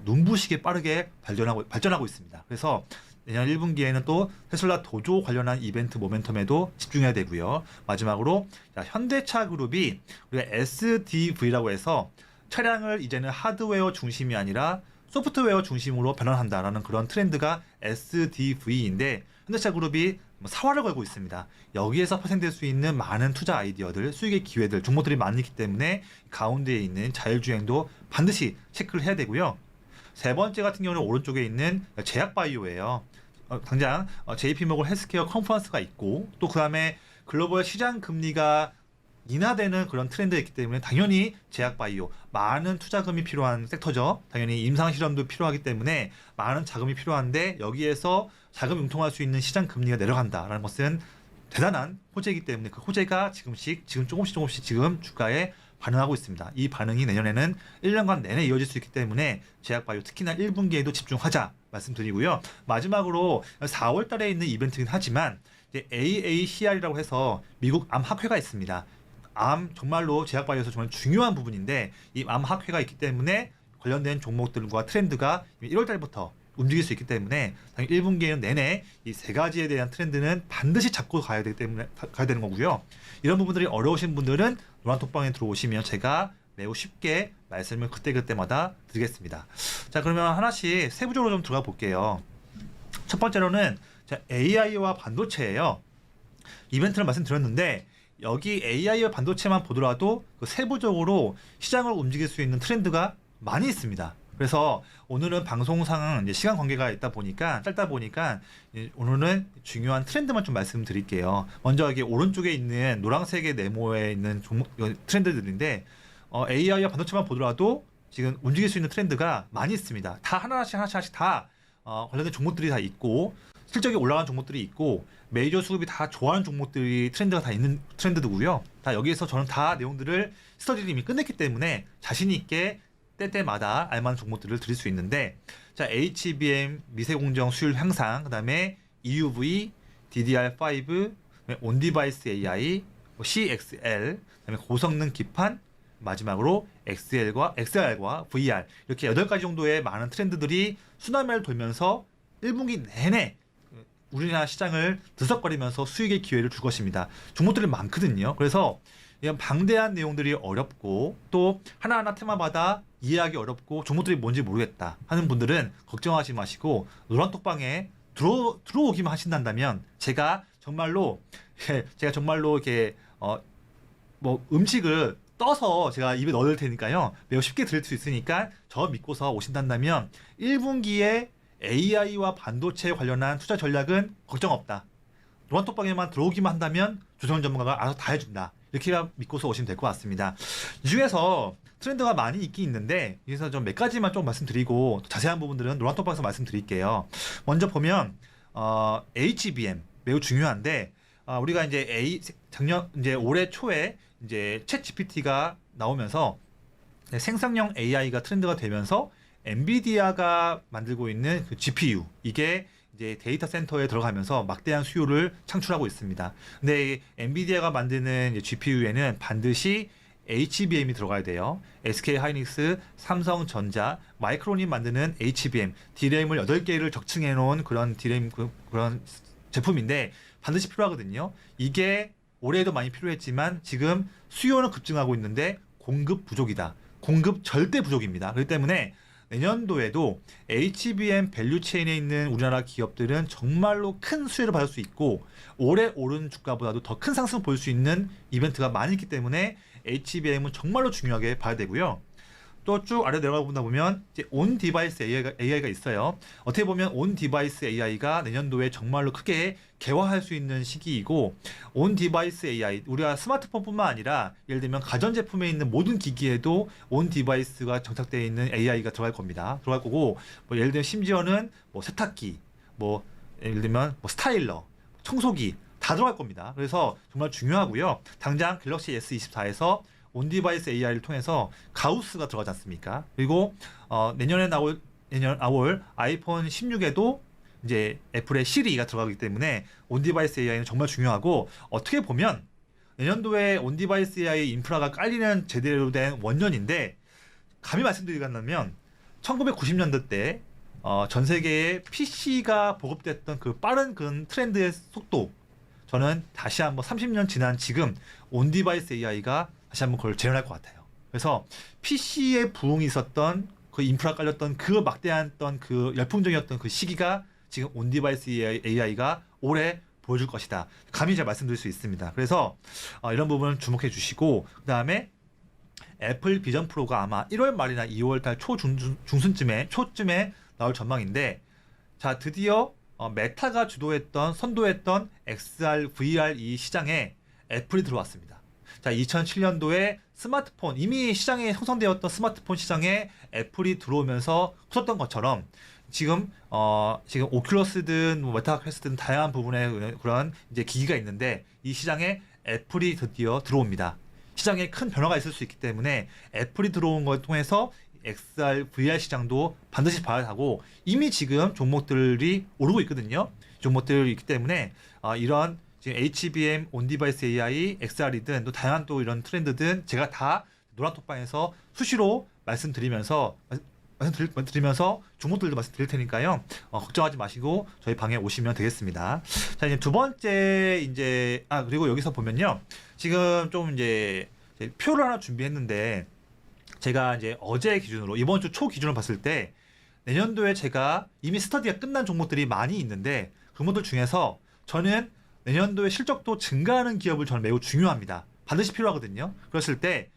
눈부시게 빠르게 발전하고 있습니다. 그래서 내년 1분기에는 또 테슬라 도조 관련한 이벤트 모멘텀에도 집중해야 되고요. 마지막으로 현대차 그룹이 우리가 SDV라고 해서 차량을 이제는 하드웨어 중심이 아니라 소프트웨어 중심으로 변환한다라는 그런 트렌드가 SDV인데 현대차 그룹이 사활을 걸고 있습니다. 여기에서 파생될 수 있는 많은 투자 아이디어들, 수익의 기회들, 종목들이 많기 때문에 가운데에 있는 자율주행도 반드시 체크를 해야 되고요. 세 번째 같은 경우는 오른쪽에 있는 제약바이오예요. 당장 JP모건 헬스케어 컨퍼런스가 있고 또 그다음에 글로벌 시장 금리가 인하되는 그런 트렌드가 있기 때문에 당연히 제약바이오 많은 투자금이 필요한 섹터죠. 당연히 임상실험도 필요하기 때문에 많은 자금이 필요한데 여기에서 자금 융통할 수 있는 시장 금리가 내려간다라는 것은 대단한 호재이기 때문에 그 호재가 지금 조금씩 지금 주가에 반응하고 있습니다. 이 반응이 내년에는 1년간 내내 이어질 수 있기 때문에 제약바이오 특히나 1분기에도 집중하자 말씀드리고요. 마지막으로 4월 달에 있는 이벤트긴 하지만 이제 AACR이라고 해서 미국 암학회가 있습니다. 암 정말로 제약바이오에서 정말 중요한 부분인데 이 암학회가 있기 때문에 관련된 종목들과 트렌드가 1월 달부터 움직일 수 있기 때문에 당연히 1분기에는 내내 이 세 가지에 대한 트렌드는 반드시 잡고 가야 되기 때문에 가야 되는 거고요. 이런 부분들이 어려우신 분들은 노란톡방에 들어오시면 제가 매우 쉽게 말씀을 그때그때마다 드리겠습니다. 자, 그러면 하나씩 세부적으로 좀 들어가 볼게요. 첫 번째로는 AI와 반도체예요. 이벤트를 말씀드렸는데 여기 AI와 반도체만 보더라도 그 세부적으로 시장을 움직일 수 있는 트렌드가 많이 있습니다. 그래서 오늘은 방송상 이제 시간 관계가 있다 보니까 짧다 보니까 오늘은 중요한 트렌드만 좀 말씀드릴게요. 먼저 여기 오른쪽에 있는 노란색의 네모에 있는 트렌드들인데 AI와 반도체만 보더라도 지금 움직일 수 있는 트렌드가 많이 있습니다. 다 하나씩 다 관련된 종목들이 다 있고 실적이 올라간 종목들이 있고 메이저 수급이 다 좋아하는 종목들이 트렌드가 다 있는 트렌드고요. 다 여기에서 저는 다 내용들을 스터디를 이미 끝냈기 때문에 자신 있게 때때마다 알만한 종목들을 드릴 수 있는데 자 HBM 미세공정 수율 향상 그다음에 EUV, DDR5, 온디바이스 AI, CXL, 그다음에 고성능 기판 마지막으로 XR과 VR 이렇게 8가지 정도의 많은 트렌드들이 순환매를 돌면서 1분기 내내 우리나라 시장을 들썩거리면서 수익의 기회를 줄 것입니다. 종목들이 많거든요. 그래서 이런 방대한 내용들이 어렵고 또 하나하나 테마마다 이해하기 어렵고 종목들이 뭔지 모르겠다 하는 분들은 걱정하지 마시고 노란톡방에 들어오기만 하신다면 제가 정말로 이렇게 뭐 음식을 떠서 제가 입에 넣을 테니까요. 매우 쉽게 드릴 수 있으니까 저 믿고서 오신다면 1분기에 AI와 반도체 관련한 투자 전략은 걱정 없다. 노란톡방에만 들어오기만 한다면 조성현 전문가가 알아서 다 해준다. 이렇게 믿고서 오시면 될 것 같습니다. 이 중에서 트렌드가 많이 있긴 있는데 여기서 좀 몇 가지만 좀 말씀드리고 자세한 부분들은 노란톡방에서 말씀드릴게요. 먼저 보면 HBM 매우 중요한데 우리가 이제 올해 초에 이제 챗 GPT가 나오면서 생성형 AI가 트렌드가 되면서 엔비디아가 만들고 있는 그 GPU 이게 이제 데이터 센터에 들어가면서 막대한 수요를 창출하고 있습니다. 근데 이 엔비디아가 만드는 GPU에는 반드시 HBM이 들어가야 돼요. SK 하이닉스, 삼성전자, 마이크론이 만드는 HBM, D램을 8개를 적층해 놓은 그런 D램 그런 제품인데 반드시 필요하거든요. 이게 올해도 많이 필요했지만 지금 수요는 급증하고 있는데 공급 부족이다. 공급 절대 부족입니다. 그렇기 때문에 내년도에도 HBM 밸류체인에 있는 우리나라 기업들은 정말로 큰 수혜를 받을 수 있고 올해 오른 주가보다도 더 큰 상승을 볼 수 있는 이벤트가 많이 있기 때문에 HBM은 정말로 중요하게 봐야 되고요. 또 쭉 아래 내려가 보다 보면 이제 온 디바이스 AI가 있어요. 어떻게 보면 온 디바이스 AI가 내년도에 정말로 크게 개화할 수 있는 시기이고 온 디바이스 AI 우리가 스마트폰뿐만 아니라 예를 들면 가전제품에 있는 모든 기기에도 온 디바이스가 정착되어 있는 AI가 들어갈 겁니다. 들어갈 거고 뭐 예를 들면 심지어는 뭐 세탁기 뭐 예를 들면 뭐 스타일러 청소기 다 들어갈 겁니다. 그래서 정말 중요하고요. 당장 갤럭시 S24에서 온디바이스 AI를 통해서 가우스가 들어가지 않습니까? 그리고 내년 나올 아이폰 16에도 이제 애플의 시리가 들어가기 때문에 온디바이스 AI는 정말 중요하고 어떻게 보면 내년도에 온디바이스 AI 인프라가 깔리는 제대로 된 원년인데 감히 말씀드리자면 1990년대 때 전 세계에 PC가 보급됐던 그 빠른 그 트렌드의 속도 저는 다시 한번 30년 지난 지금 온디바이스 AI가 다시 한번 그걸 재현할 것 같아요. 그래서 PC에 부흥이 있었던 그 인프라 깔렸던 그 막대한 그 열풍적이었던 그 시기가 지금 온디바이스 AI가 올해 보여줄 것이다. 감히 제가 말씀드릴 수 있습니다. 그래서 이런 부분을 주목해 주시고 그 다음에 애플 비전 프로가 아마 1월 말이나 2월 달 초쯤에 나올 전망인데 자 드디어 메타가 주도했던 선도했던 XR, VR 이 시장에 애플이 들어왔습니다. 자, 2007년도에 스마트폰 이미 시장에 형성되었던 스마트폰 시장에 애플이 들어오면서 터졌던 것처럼 지금 오큘러스든 뭐 메타퀘스트든 다양한 부분의 그런 이제 기기가 있는데 이 시장에 애플이 드디어 들어옵니다. 시장에 큰 변화가 있을 수 있기 때문에 애플이 들어온 걸 통해서 XR, VR 시장도 반드시 봐야 하고 이미 지금 종목들이 오르고 있거든요. 종목들이 있기 때문에 이런 지금 HBM, 온디바이스 AI, XR이든 또 다양한 또 이런 트렌드든 제가 다 노란톡방에서 수시로 말씀드리면서 종목들도 말씀드릴 테니까요. 걱정하지 마시고 저희 방에 오시면 되겠습니다. 자, 이제 두 번째 그리고 여기서 보면요. 지금 좀 이제 표를 하나 준비했는데 제가 이제 어제 기준으로 이번 주 초 기준으로 봤을 때 내년도에 제가 이미 스터디가 끝난 종목들이 많이 있는데 그분들 중에서 저는 내년도에 실적도 증가하는 기업을 저는 매우 중요합니다. 반드시 필요하거든요. 그랬을 때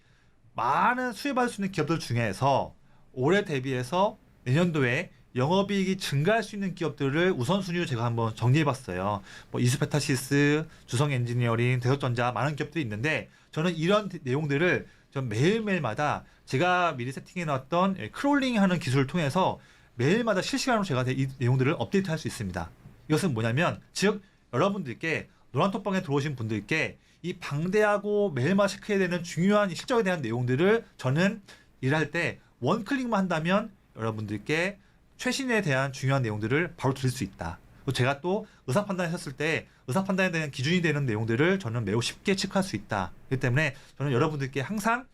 많은 수혜받을 수 있는 기업들 중에서 올해 대비해서 내년도에 영업이익이 증가할 수 있는 기업들을 우선순위로 제가 한번 정리해봤어요. 뭐 이수페타시스, 주성엔지니어링, 대석전자 많은 기업들이 있는데 저는 이런 내용들을 전 매일매일마다 제가 미리 세팅해놨던 크롤링하는 기술을 통해서 매일마다 실시간으로 제가 이 내용들을 업데이트할 수 있습니다. 이것은 뭐냐면 즉 여러분들께 노란톡방에 들어오신 분들께 이 방대하고 매일마다 체크해야 되는 중요한 실적에 대한 내용들을 저는 일할 때 원클릭만 한다면 여러분들께 최신에 대한 중요한 내용들을 바로 드릴 수 있다. 제가 또 의사판단했을 때 의사판단에 대한 기준이 되는 내용들을 저는 매우 쉽게 체크할 수 있다. 그렇기 때문에 저는 여러분들께 항상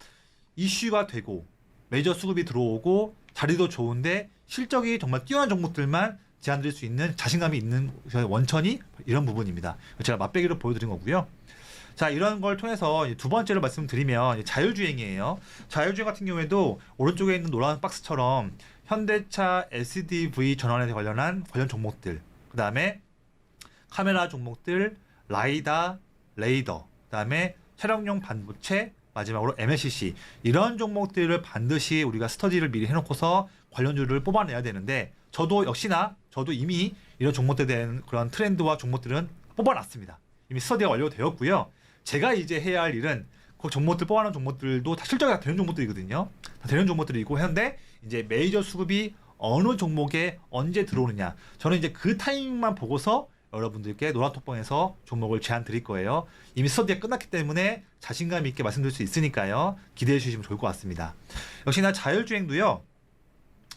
이슈가 되고 메이저 수급이 들어오고 자리도 좋은데 실적이 정말 뛰어난 종목들만 제안드릴 수 있는 자신감이 있는 원천이 이런 부분입니다. 제가 맛배기로 보여드린 거고요. 자, 이런 걸 통해서 두 번째로 말씀드리면 자율주행이에요. 자율주행 같은 경우에도 오른쪽에 있는 노란 박스처럼 현대차 SDV 전환에 관련 종목들, 그 다음에 카메라 종목들, 라이다, 레이더, 그 다음에 촬영용 반부체, 마지막으로 MLCC 이런 종목들을 반드시 우리가 스터디를 미리 해놓고서 관련주를 뽑아내야 되는데 저도 이미 이런 종목들에 대한 그런 트렌드와 종목들은 뽑아놨습니다. 이미 스터디가 완료되었고요. 제가 이제 해야 할 일은 그 종목들 뽑아놓은 종목들도 다 실적이 다 되는 종목들이거든요. 다 되는 종목들이고 했는데 이제 메이저 수급이 어느 종목에 언제 들어오느냐. 저는 이제 그 타이밍만 보고서 여러분들께 노란톡방에서 종목을 제안 드릴 거예요. 이미 스터디가 끝났기 때문에 자신감 있게 말씀드릴 수 있으니까요. 기대해 주시면 좋을 것 같습니다. 역시나 자율주행도요.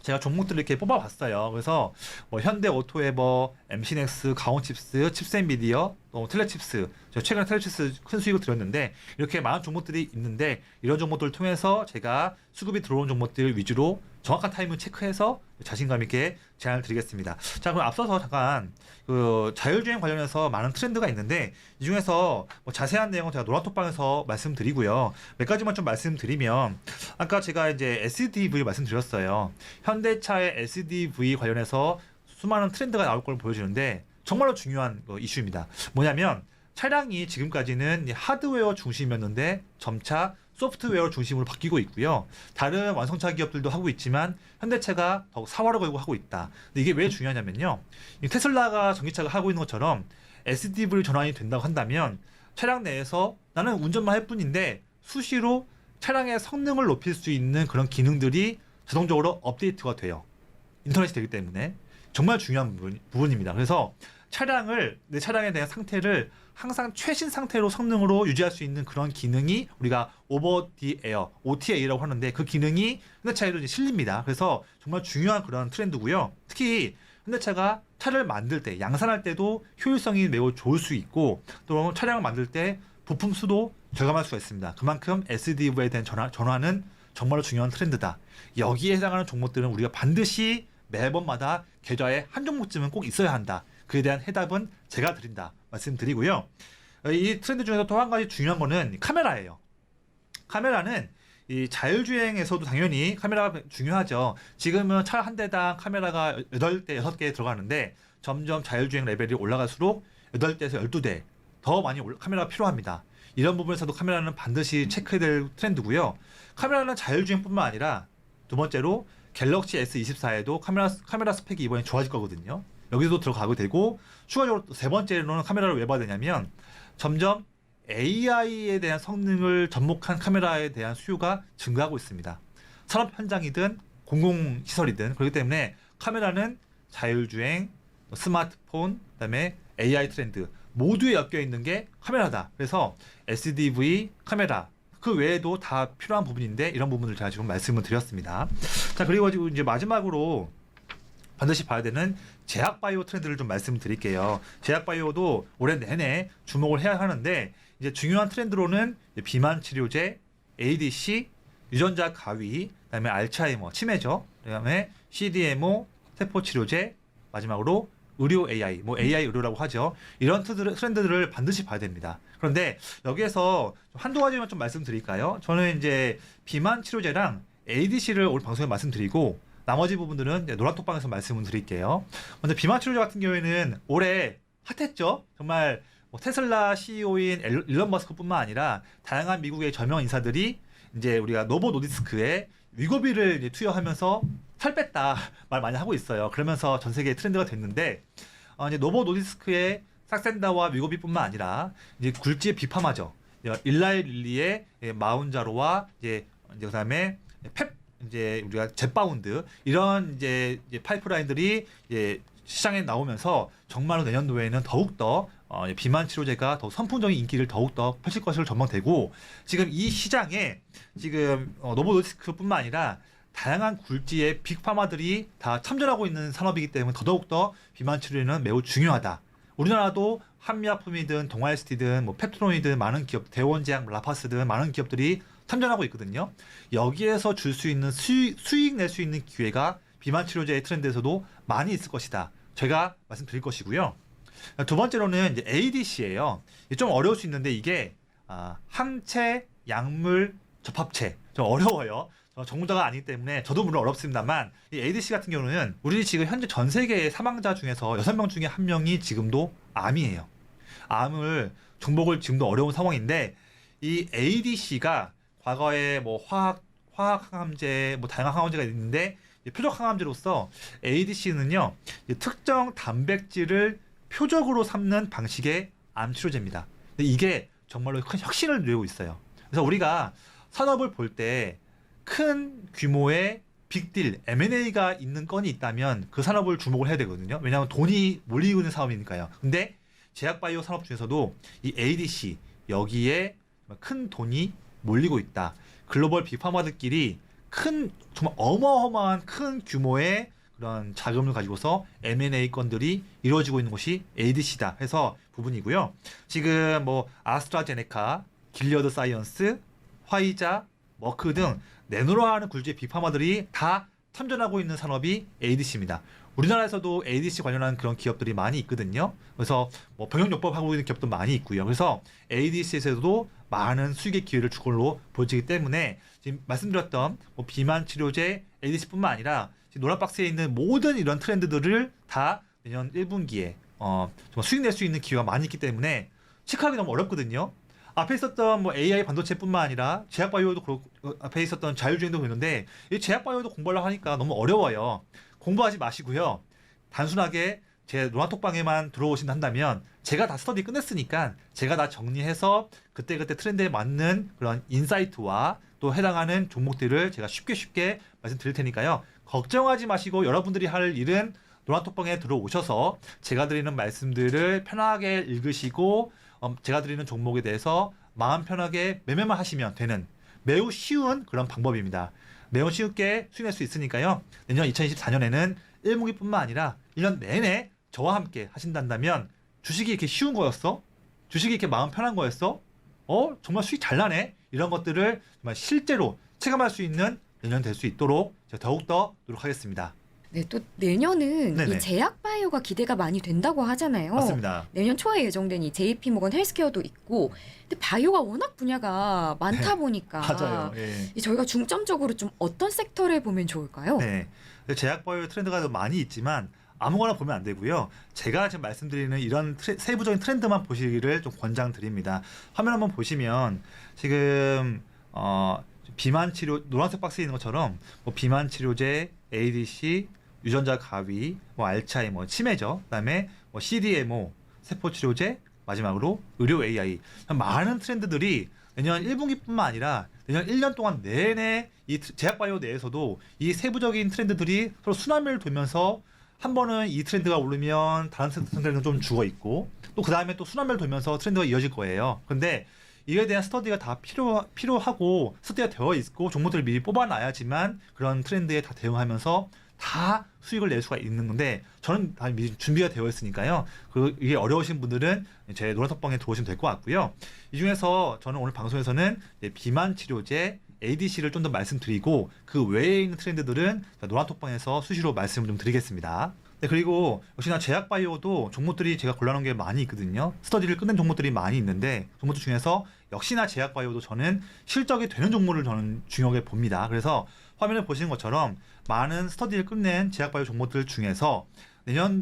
제가 종목들을 이렇게 뽑아봤어요. 그래서 뭐 현대오토에버, MC넥스, 강원칩스, 칩센미디어, 또 텔레칩스, 제가 최근에 텔레칩스 큰 수익을 들었는데 이렇게 많은 종목들이 있는데 이런 종목들을 통해서 제가 수급이 들어온 종목들 위주로 정확한 타이밍을 체크해서 자신감 있게 제안을 드리겠습니다. 자, 그럼 앞서서 잠깐 그 자율주행 관련해서 많은 트렌드가 있는데 이 중에서 뭐 자세한 내용은 제가 노란톡방에서 말씀드리고요. 몇 가지만 좀 말씀드리면 아까 제가 이제 SDV 말씀드렸어요. 현대차의 SDV 관련해서 수많은 트렌드가 나올 걸 보여주는데 정말로 중요한 이슈입니다. 뭐냐면 차량이 지금까지는 하드웨어 중심이었는데 점차 소프트웨어 중심으로 바뀌고 있고요. 다른 완성차 기업들도 하고 있지만 현대차가 더욱 사활을 걸고 하고 있다. 근데 이게 왜 중요하냐면요. 테슬라가 전기차가 하고 있는 것처럼 SDV 전환이 된다고 한다면 차량 내에서 나는 운전만 할 뿐인데 수시로 차량의 성능을 높일 수 있는 그런 기능들이 자동적으로 업데이트가 돼요. 인터넷이 되기 때문에 정말 중요한 부분입니다. 그래서 내 차량에 대한 상태를 항상 최신 상태로 성능으로 유지할 수 있는 그런 기능이 우리가 오버 디 에어, OTA라고 하는데 그 기능이 현대차에도 이제 실립니다. 그래서 정말 중요한 그런 트렌드고요. 특히 현대차가 차를 만들 때, 양산할 때도 효율성이 매우 좋을 수 있고 또 차량을 만들 때 부품 수도 절감할 수가 있습니다. 그만큼 SDV에 대한 전환은 정말로 중요한 트렌드다. 여기에 해당하는 종목들은 우리가 반드시 매번마다 계좌에 한 종목쯤은 꼭 있어야 한다. 그에 대한 해답은 제가 드린다 말씀드리고요. 이 트렌드 중에서 또 한 가지 중요한 거는 카메라예요. 카메라는 이 자율주행에서도 당연히 카메라가 중요하죠. 지금은 차 한 대당 카메라가 8대, 6개 들어가는데 점점 자율주행 레벨이 올라갈수록 8대에서 12대 더 많이 카메라가 필요합니다. 이런 부분에서도 카메라는 반드시 체크해야 될 트렌드고요. 카메라는 자율주행뿐만 아니라 두 번째로 갤럭시 S24에도 카메라 스펙이 이번에 좋아질 거거든요. 여기도 들어가게 되고 추가적으로 또 세 번째로는 카메라를 왜 봐야 되냐면 점점 AI에 대한 성능을 접목한 카메라에 대한 수요가 증가하고 있습니다. 산업 현장이든 공공시설이든 그렇기 때문에 카메라는 자율주행, 스마트폰, 그다음에 AI 트렌드 모두에 엮여 있는 게 카메라다. 그래서 SDV, 카메라 그 외에도 다 필요한 부분인데 이런 부분을 제가 지금 말씀을 드렸습니다. 자, 그리고 이제 마지막으로 반드시 봐야 되는 제약바이오 트렌드를 좀 말씀드릴게요. 제약바이오도 올해 내내 주목을 해야 하는데 이제 중요한 트렌드로는 비만 치료제, ADC, 유전자 가위, 그다음에 알츠하이머, 치매죠. 그다음에 CDMO, 세포 치료제, 마지막으로 의료 AI, 뭐 AI 의료라고 하죠. 이런 트렌드들을 반드시 봐야 됩니다. 그런데 여기에서 한두 가지만 좀 말씀드릴까요? 저는 이제 비만 치료제랑 ADC를 오늘 방송에 말씀드리고 나머지 부분들은 노란톡방에서 말씀을 드릴게요. 먼저 비만 치료제 같은 경우에는 올해 핫했죠. 정말 뭐 테슬라 CEO인 일론 머스크뿐만 아니라 다양한 미국의 저명 인사들이 이제 우리가 노보 노디스크에 위고비를 이제 투여하면서 살 뺐다 말 많이 하고 있어요. 그러면서 전 세계 트렌드가 됐는데 이제 노보 노디스크의 삭센다와 위고비뿐만 아니라 이제 굴지의 비파마죠. 일라이 릴리의 마운자로와 이제 그다음에 펩 이제 우리가 젯바운드 이런 이제 파이프라인들이 이제 시장에 나오면서 정말로 내년도에는 더욱더 비만 치료제가 더 선풍적인 인기를 더욱더 펼칠 것으로 전망되고 지금 이 시장에 지금 노보노디스크뿐만 아니라 다양한 굴지의 빅파마들이 다 참전하고 있는 산업이기 때문에 더더욱더 비만 치료제는 매우 중요하다. 우리나라도 한미약품이든 동아에스티든 뭐 펩트론이든 많은 기업, 대원제약, 라파스든 많은 기업들이 참전하고 있거든요. 여기에서 줄 수 있는 수익 낼 수 있는 기회가 비만 치료제의 트렌드에서도 많이 있을 것이다. 제가 말씀드릴 것이고요. 두 번째로는 이제 ADC예요. 좀 어려울 수 있는데 이게 항체 약물 접합체 좀 어려워요. 전문가가 아니기 때문에 저도 물론 어렵습니다만 이 ADC 같은 경우는 우리 지금 현재 전 세계의 사망자 중에서 6명 중에 1명이 지금도 암이에요. 암을 중복을 지금도 어려운 상황인데 이 ADC가 과거에 뭐 화학 항암제 뭐 다양한 항암제가 있는데 표적 항암제로서 ADC는요 특정 단백질을 표적으로 삼는 방식의 암 치료제입니다. 근데 이게 정말로 큰 혁신을 누리고 있어요. 그래서 우리가 산업을 볼 때 큰 규모의 빅딜, M&A가 있는 건이 있다면 그 산업을 주목을 해야 되거든요. 왜냐하면 돈이 몰리고 있는 사업이니까요. 근데 제약바이오 산업 중에서도 이 ADC 여기에 큰 돈이 몰리고 있다. 글로벌 빅파마들끼리 큰 정말 어마어마한 큰 규모의 그런 자금을 가지고서 M&A 건들이 이루어지고 있는 곳이 ADC다 해서 부분이고요. 지금 뭐 아스트라제네카, 길리어드 사이언스, 화이자, 머크 등 내노라하는 굴지의 빅파마들이 다 참전하고 있는 산업이 ADC입니다. 우리나라에서도 ADC 관련한 그런 기업들이 많이 있거든요. 그래서 뭐 병역요법 하고 있는 기업도 많이 있고요. 그래서 ADC에서도 많은 수익의 기회를 줄 걸로 보여지기 때문에 지금 말씀드렸던 뭐 비만 치료제, ADC뿐만 아니라 지금 노란 박스에 있는 모든 이런 트렌드들을 다 내년 1분기에 정말 수익 낼 수 있는 기회가 많이 있기 때문에 체크하기 너무 어렵거든요. 앞에 있었던 뭐 AI 반도체뿐만 아니라 제약바이오도 그렇고 앞에 있었던 자율주행도 그러는데 이 제약바이오도 공부하려고 하니까 너무 어려워요. 공부하지 마시고요. 단순하게 제 노란톡방에만 들어오신다면 제가 다 스터디 끝냈으니까 제가 다 정리해서 그때그때 트렌드에 맞는 그런 인사이트와 또 해당하는 종목들을 제가 쉽게 말씀드릴 테니까요. 걱정하지 마시고 여러분들이 할 일은 노란톡방에 들어오셔서 제가 드리는 말씀들을 편하게 읽으시고 제가 드리는 종목에 대해서 마음 편하게 매매만 하시면 되는 매우 쉬운 그런 방법입니다. 매우 쉽게 수익 낼 수 있으니까요. 내년 2024년에는 1분기뿐만 아니라 1년 내내 저와 함께 하신다면 주식이 이렇게 쉬운 거였어? 주식이 이렇게 마음 편한 거였어? 정말 수익 잘 나네? 이런 것들을 정말 실제로 체감할 수 있는 내년 될 수 있도록 제가 더욱더 노력하겠습니다. 네, 또 내년은 네네. 이 제약바이오가 기대가 많이 된다고 하잖아요. 맞습니다. 내년 초에 예정된 이 JP모건 헬스케어도 있고, 근데 바이오가 워낙 분야가 많다 네, 보니까 맞아요. 예. 이 저희가 중점적으로 좀 어떤 섹터를 보면 좋을까요? 네. 제약바이오 트렌드가 많이 있지만 아무거나 보면 안 되고요. 제가 지금 말씀드리는 이런 세부적인 트렌드만 보시기를 좀 권장드립니다. 화면 한번 보시면 지금 비만 치료 노란색 박스에 있는 것처럼 뭐 비만 치료제, ADC, 유전자 가위, 뭐 알츠하이머, 치매죠. 그다음에 뭐 CDMO, 세포치료제, 마지막으로 의료 AI. 많은 트렌드들이 내년 1분기뿐만 아니라 내년 1년 동안 내내 이 제약바이오 내에서도 이 세부적인 트렌드들이 서로 순환매를 돌면서 한 번은 이 트렌드가 오르면 다른 트렌드는 좀 죽어 있고 또 그 다음에 또 순환매를 돌면서 트렌드가 이어질 거예요. 근데 이에 대한 스터디가 다 필요하고 스터디가 되어 있고 종목들을 미리 뽑아놔야지만 그런 트렌드에 다 대응하면서 다 수익을 낼 수가 있는 건데 저는 다 미리 준비가 되어 있으니까요. 이게 어려우신 분들은 제 노란톡방에 들어오시면 될 것 같고요. 이 중에서 저는 오늘 방송에서는 비만 치료제 ADC를 좀 더 말씀드리고 그 외에 있는 트렌드들은 노란톡방에서 수시로 말씀을 좀 드리겠습니다. 네, 그리고 역시나 제약바이오도 종목들이 제가 골라놓은 게 많이 있거든요. 스터디를 끝낸 종목들이 많이 있는데 종목들 중에서 역시나 제약바이오도 저는 실적이 되는 종목을 저는 중요하게 봅니다. 그래서 화면에 보시는 것처럼 많은 스터디를 끝낸 제약바이오 종목들 중에서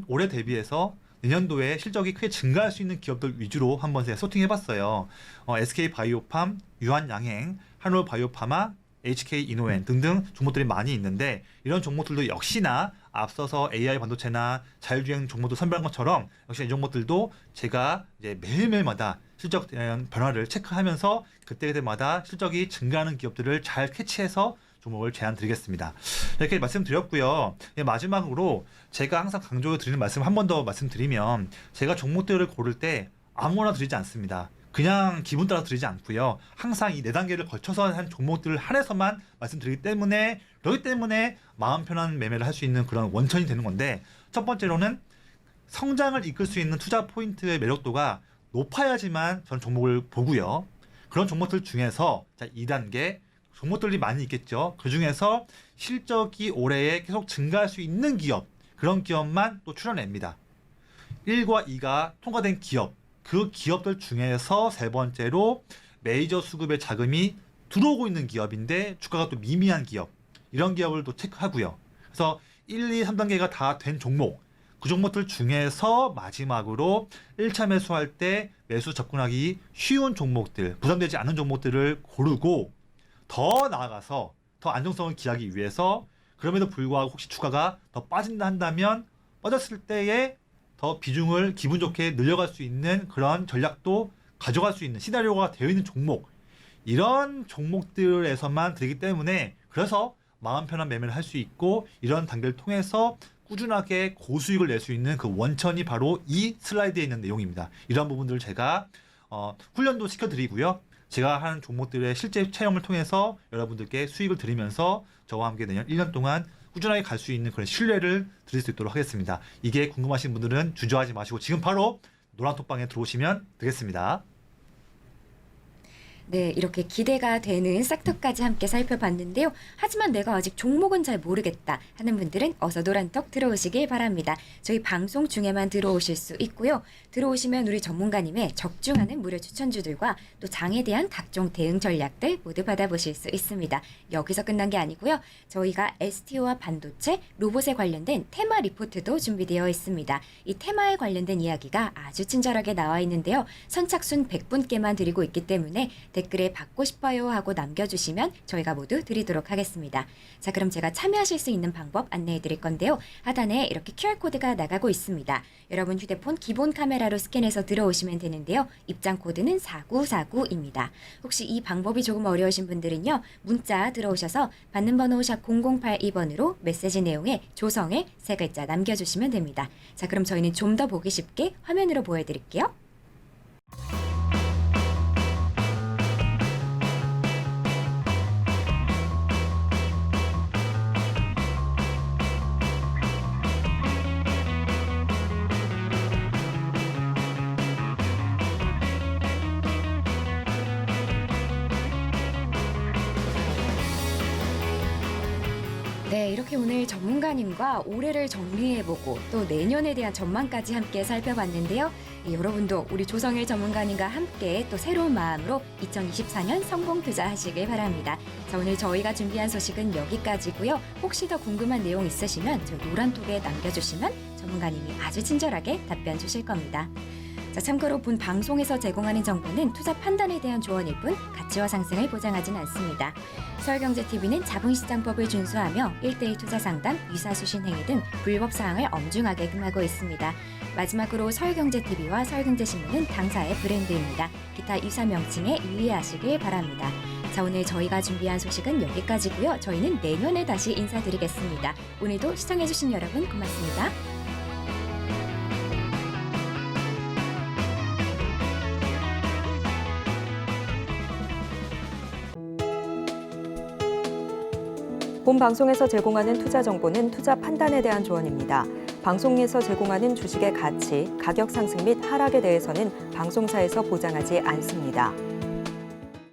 올해 대비해서 내년도에 실적이 크게 증가할 수 있는 기업들 위주로 한번 제가 소팅해봤어요. SK바이오팜, 유한양행, 한올바이오파마, HK이노엔 등등 종목들이 많이 있는데 이런 종목들도 역시나 앞서서 AI 반도체나 자율주행 종목도 선별한 것처럼 역시 이 종목들도 제가 이제 매일매일마다 실적 변화를 체크하면서 그때그때마다 실적이 증가하는 기업들을 잘 캐치해서 종목을 제안 드리겠습니다. 이렇게 말씀드렸고요. 마지막으로 제가 항상 강조드리는 말씀 한 번 더 말씀드리면 제가 종목들을 고를 때 아무거나 드리지 않습니다. 그냥 기분 따라 드리지 않고요. 항상 이 4단계를 거쳐서 한 종목들을 한해서만 말씀드리기 때문에 그렇기 때문에 마음 편한 매매를 할 수 있는 그런 원천이 되는 건데 첫 번째로는 성장을 이끌 수 있는 투자 포인트의 매력도가 높아야지만 저는 종목을 보고요. 그런 종목들 중에서 2단계 종목들이 많이 있겠죠. 그 중에서 실적이 올해에 계속 증가할 수 있는 기업 그런 기업만 또 추려냅니다. 1과 2가 통과된 기업 그 기업들 중에서 세 번째로 메이저 수급의 자금이 들어오고 있는 기업인데 주가가 또 미미한 기업 이런 기업을 또 체크하고요. 그래서 1, 2, 3단계가 다 된 종목 그 종목들 중에서 마지막으로 1차 매수할 때 매수 접근하기 쉬운 종목들 부담되지 않은 종목들을 고르고 더 나아가서 더 안정성을 기하기 위해서 그럼에도 불구하고 혹시 주가가 더 빠진다 한다면 빠졌을 때에 더 비중을 기분 좋게 늘려갈 수 있는 그런 전략도 가져갈 수 있는 시나리오가 되어 있는 종목 이런 종목들에서만 되기 때문에 그래서 마음 편한 매매를 할 수 있고 이런 단계를 통해서 꾸준하게 고수익을 낼 수 있는 그 원천이 바로 이 슬라이드에 있는 내용입니다. 이런 부분들을 제가 훈련도 시켜드리고요. 제가 하는 종목들의 실제 체험을 통해서 여러분들께 수익을 드리면서 저와 함께 내년 1년 동안 꾸준하게 갈 수 있는 그런 신뢰를 드릴 수 있도록 하겠습니다. 이게 궁금하신 분들은 주저하지 마시고 지금 바로 노란톡방에 들어오시면 되겠습니다. 네, 이렇게 기대가 되는 섹터까지 함께 살펴봤는데요. 하지만 내가 아직 종목은 잘 모르겠다 하는 분들은 어서 노란톡 들어오시길 바랍니다. 저희 방송 중에만 들어오실 수 있고요. 들어오시면 우리 전문가님의 적중하는 무료 추천주들과 또 장에 대한 각종 대응 전략들 모두 받아보실 수 있습니다. 여기서 끝난 게 아니고요. 저희가 STO와 반도체, 로봇에 관련된 테마 리포트도 준비되어 있습니다. 이 테마에 관련된 이야기가 아주 친절하게 나와 있는데요. 선착순 100분께만 드리고 있기 때문에 댓글에 받고 싶어요 하고 남겨주시면 저희가 모두 드리도록 하겠습니다. 자, 그럼 제가 참여하실 수 있는 방법 안내해 드릴 건데요. 하단에 이렇게 QR코드가 나가고 있습니다. 여러분 휴대폰 기본 카메라로 스캔해서 들어오시면 되는데요. 입장 코드는 4949입니다. 혹시 이 방법이 조금 어려우신 분들은요. 문자 들어오셔서 받는 번호 샵 0082번으로 메시지 내용에 조성의 3글자 남겨주시면 됩니다. 자, 그럼 저희는 좀 더 보기 쉽게 화면으로 보여드릴게요. 네, 이렇게 오늘 전문가님과 올해를 정리해보고 또 내년에 대한 전망까지 함께 살펴봤는데요. 여러분도 우리 조성일 전문가님과 함께 또 새로운 마음으로 2024년 성공 투자하시길 바랍니다. 자, 오늘 저희가 준비한 소식은 여기까지고요. 혹시 더 궁금한 내용 있으시면 저 노란톡에 남겨주시면 전문가님이 아주 친절하게 답변 주실 겁니다. 자, 참고로 본 방송에서 제공하는 정보는 투자 판단에 대한 조언일 뿐 가치와 상승을 보장하진 않습니다. 서울경제TV는 자본시장법을 준수하며 1:1 투자 상담, 유사수신 행위 등 불법 사항을 엄중하게 금하고 있습니다. 마지막으로 서울경제TV와 서울경제신문은 당사의 브랜드입니다. 기타 유사 명칭에 유의하시길 바랍니다. 자, 오늘 저희가 준비한 소식은 여기까지고요. 저희는 내년에 다시 인사드리겠습니다. 오늘도 시청해주신 여러분 고맙습니다. 본 방송에서 제공하는 투자 정보는 투자 판단에 대한 조언입니다. 방송에서 제공하는 주식의 가치, 가격 상승 및 하락에 대해서는 방송사에서 보장하지 않습니다.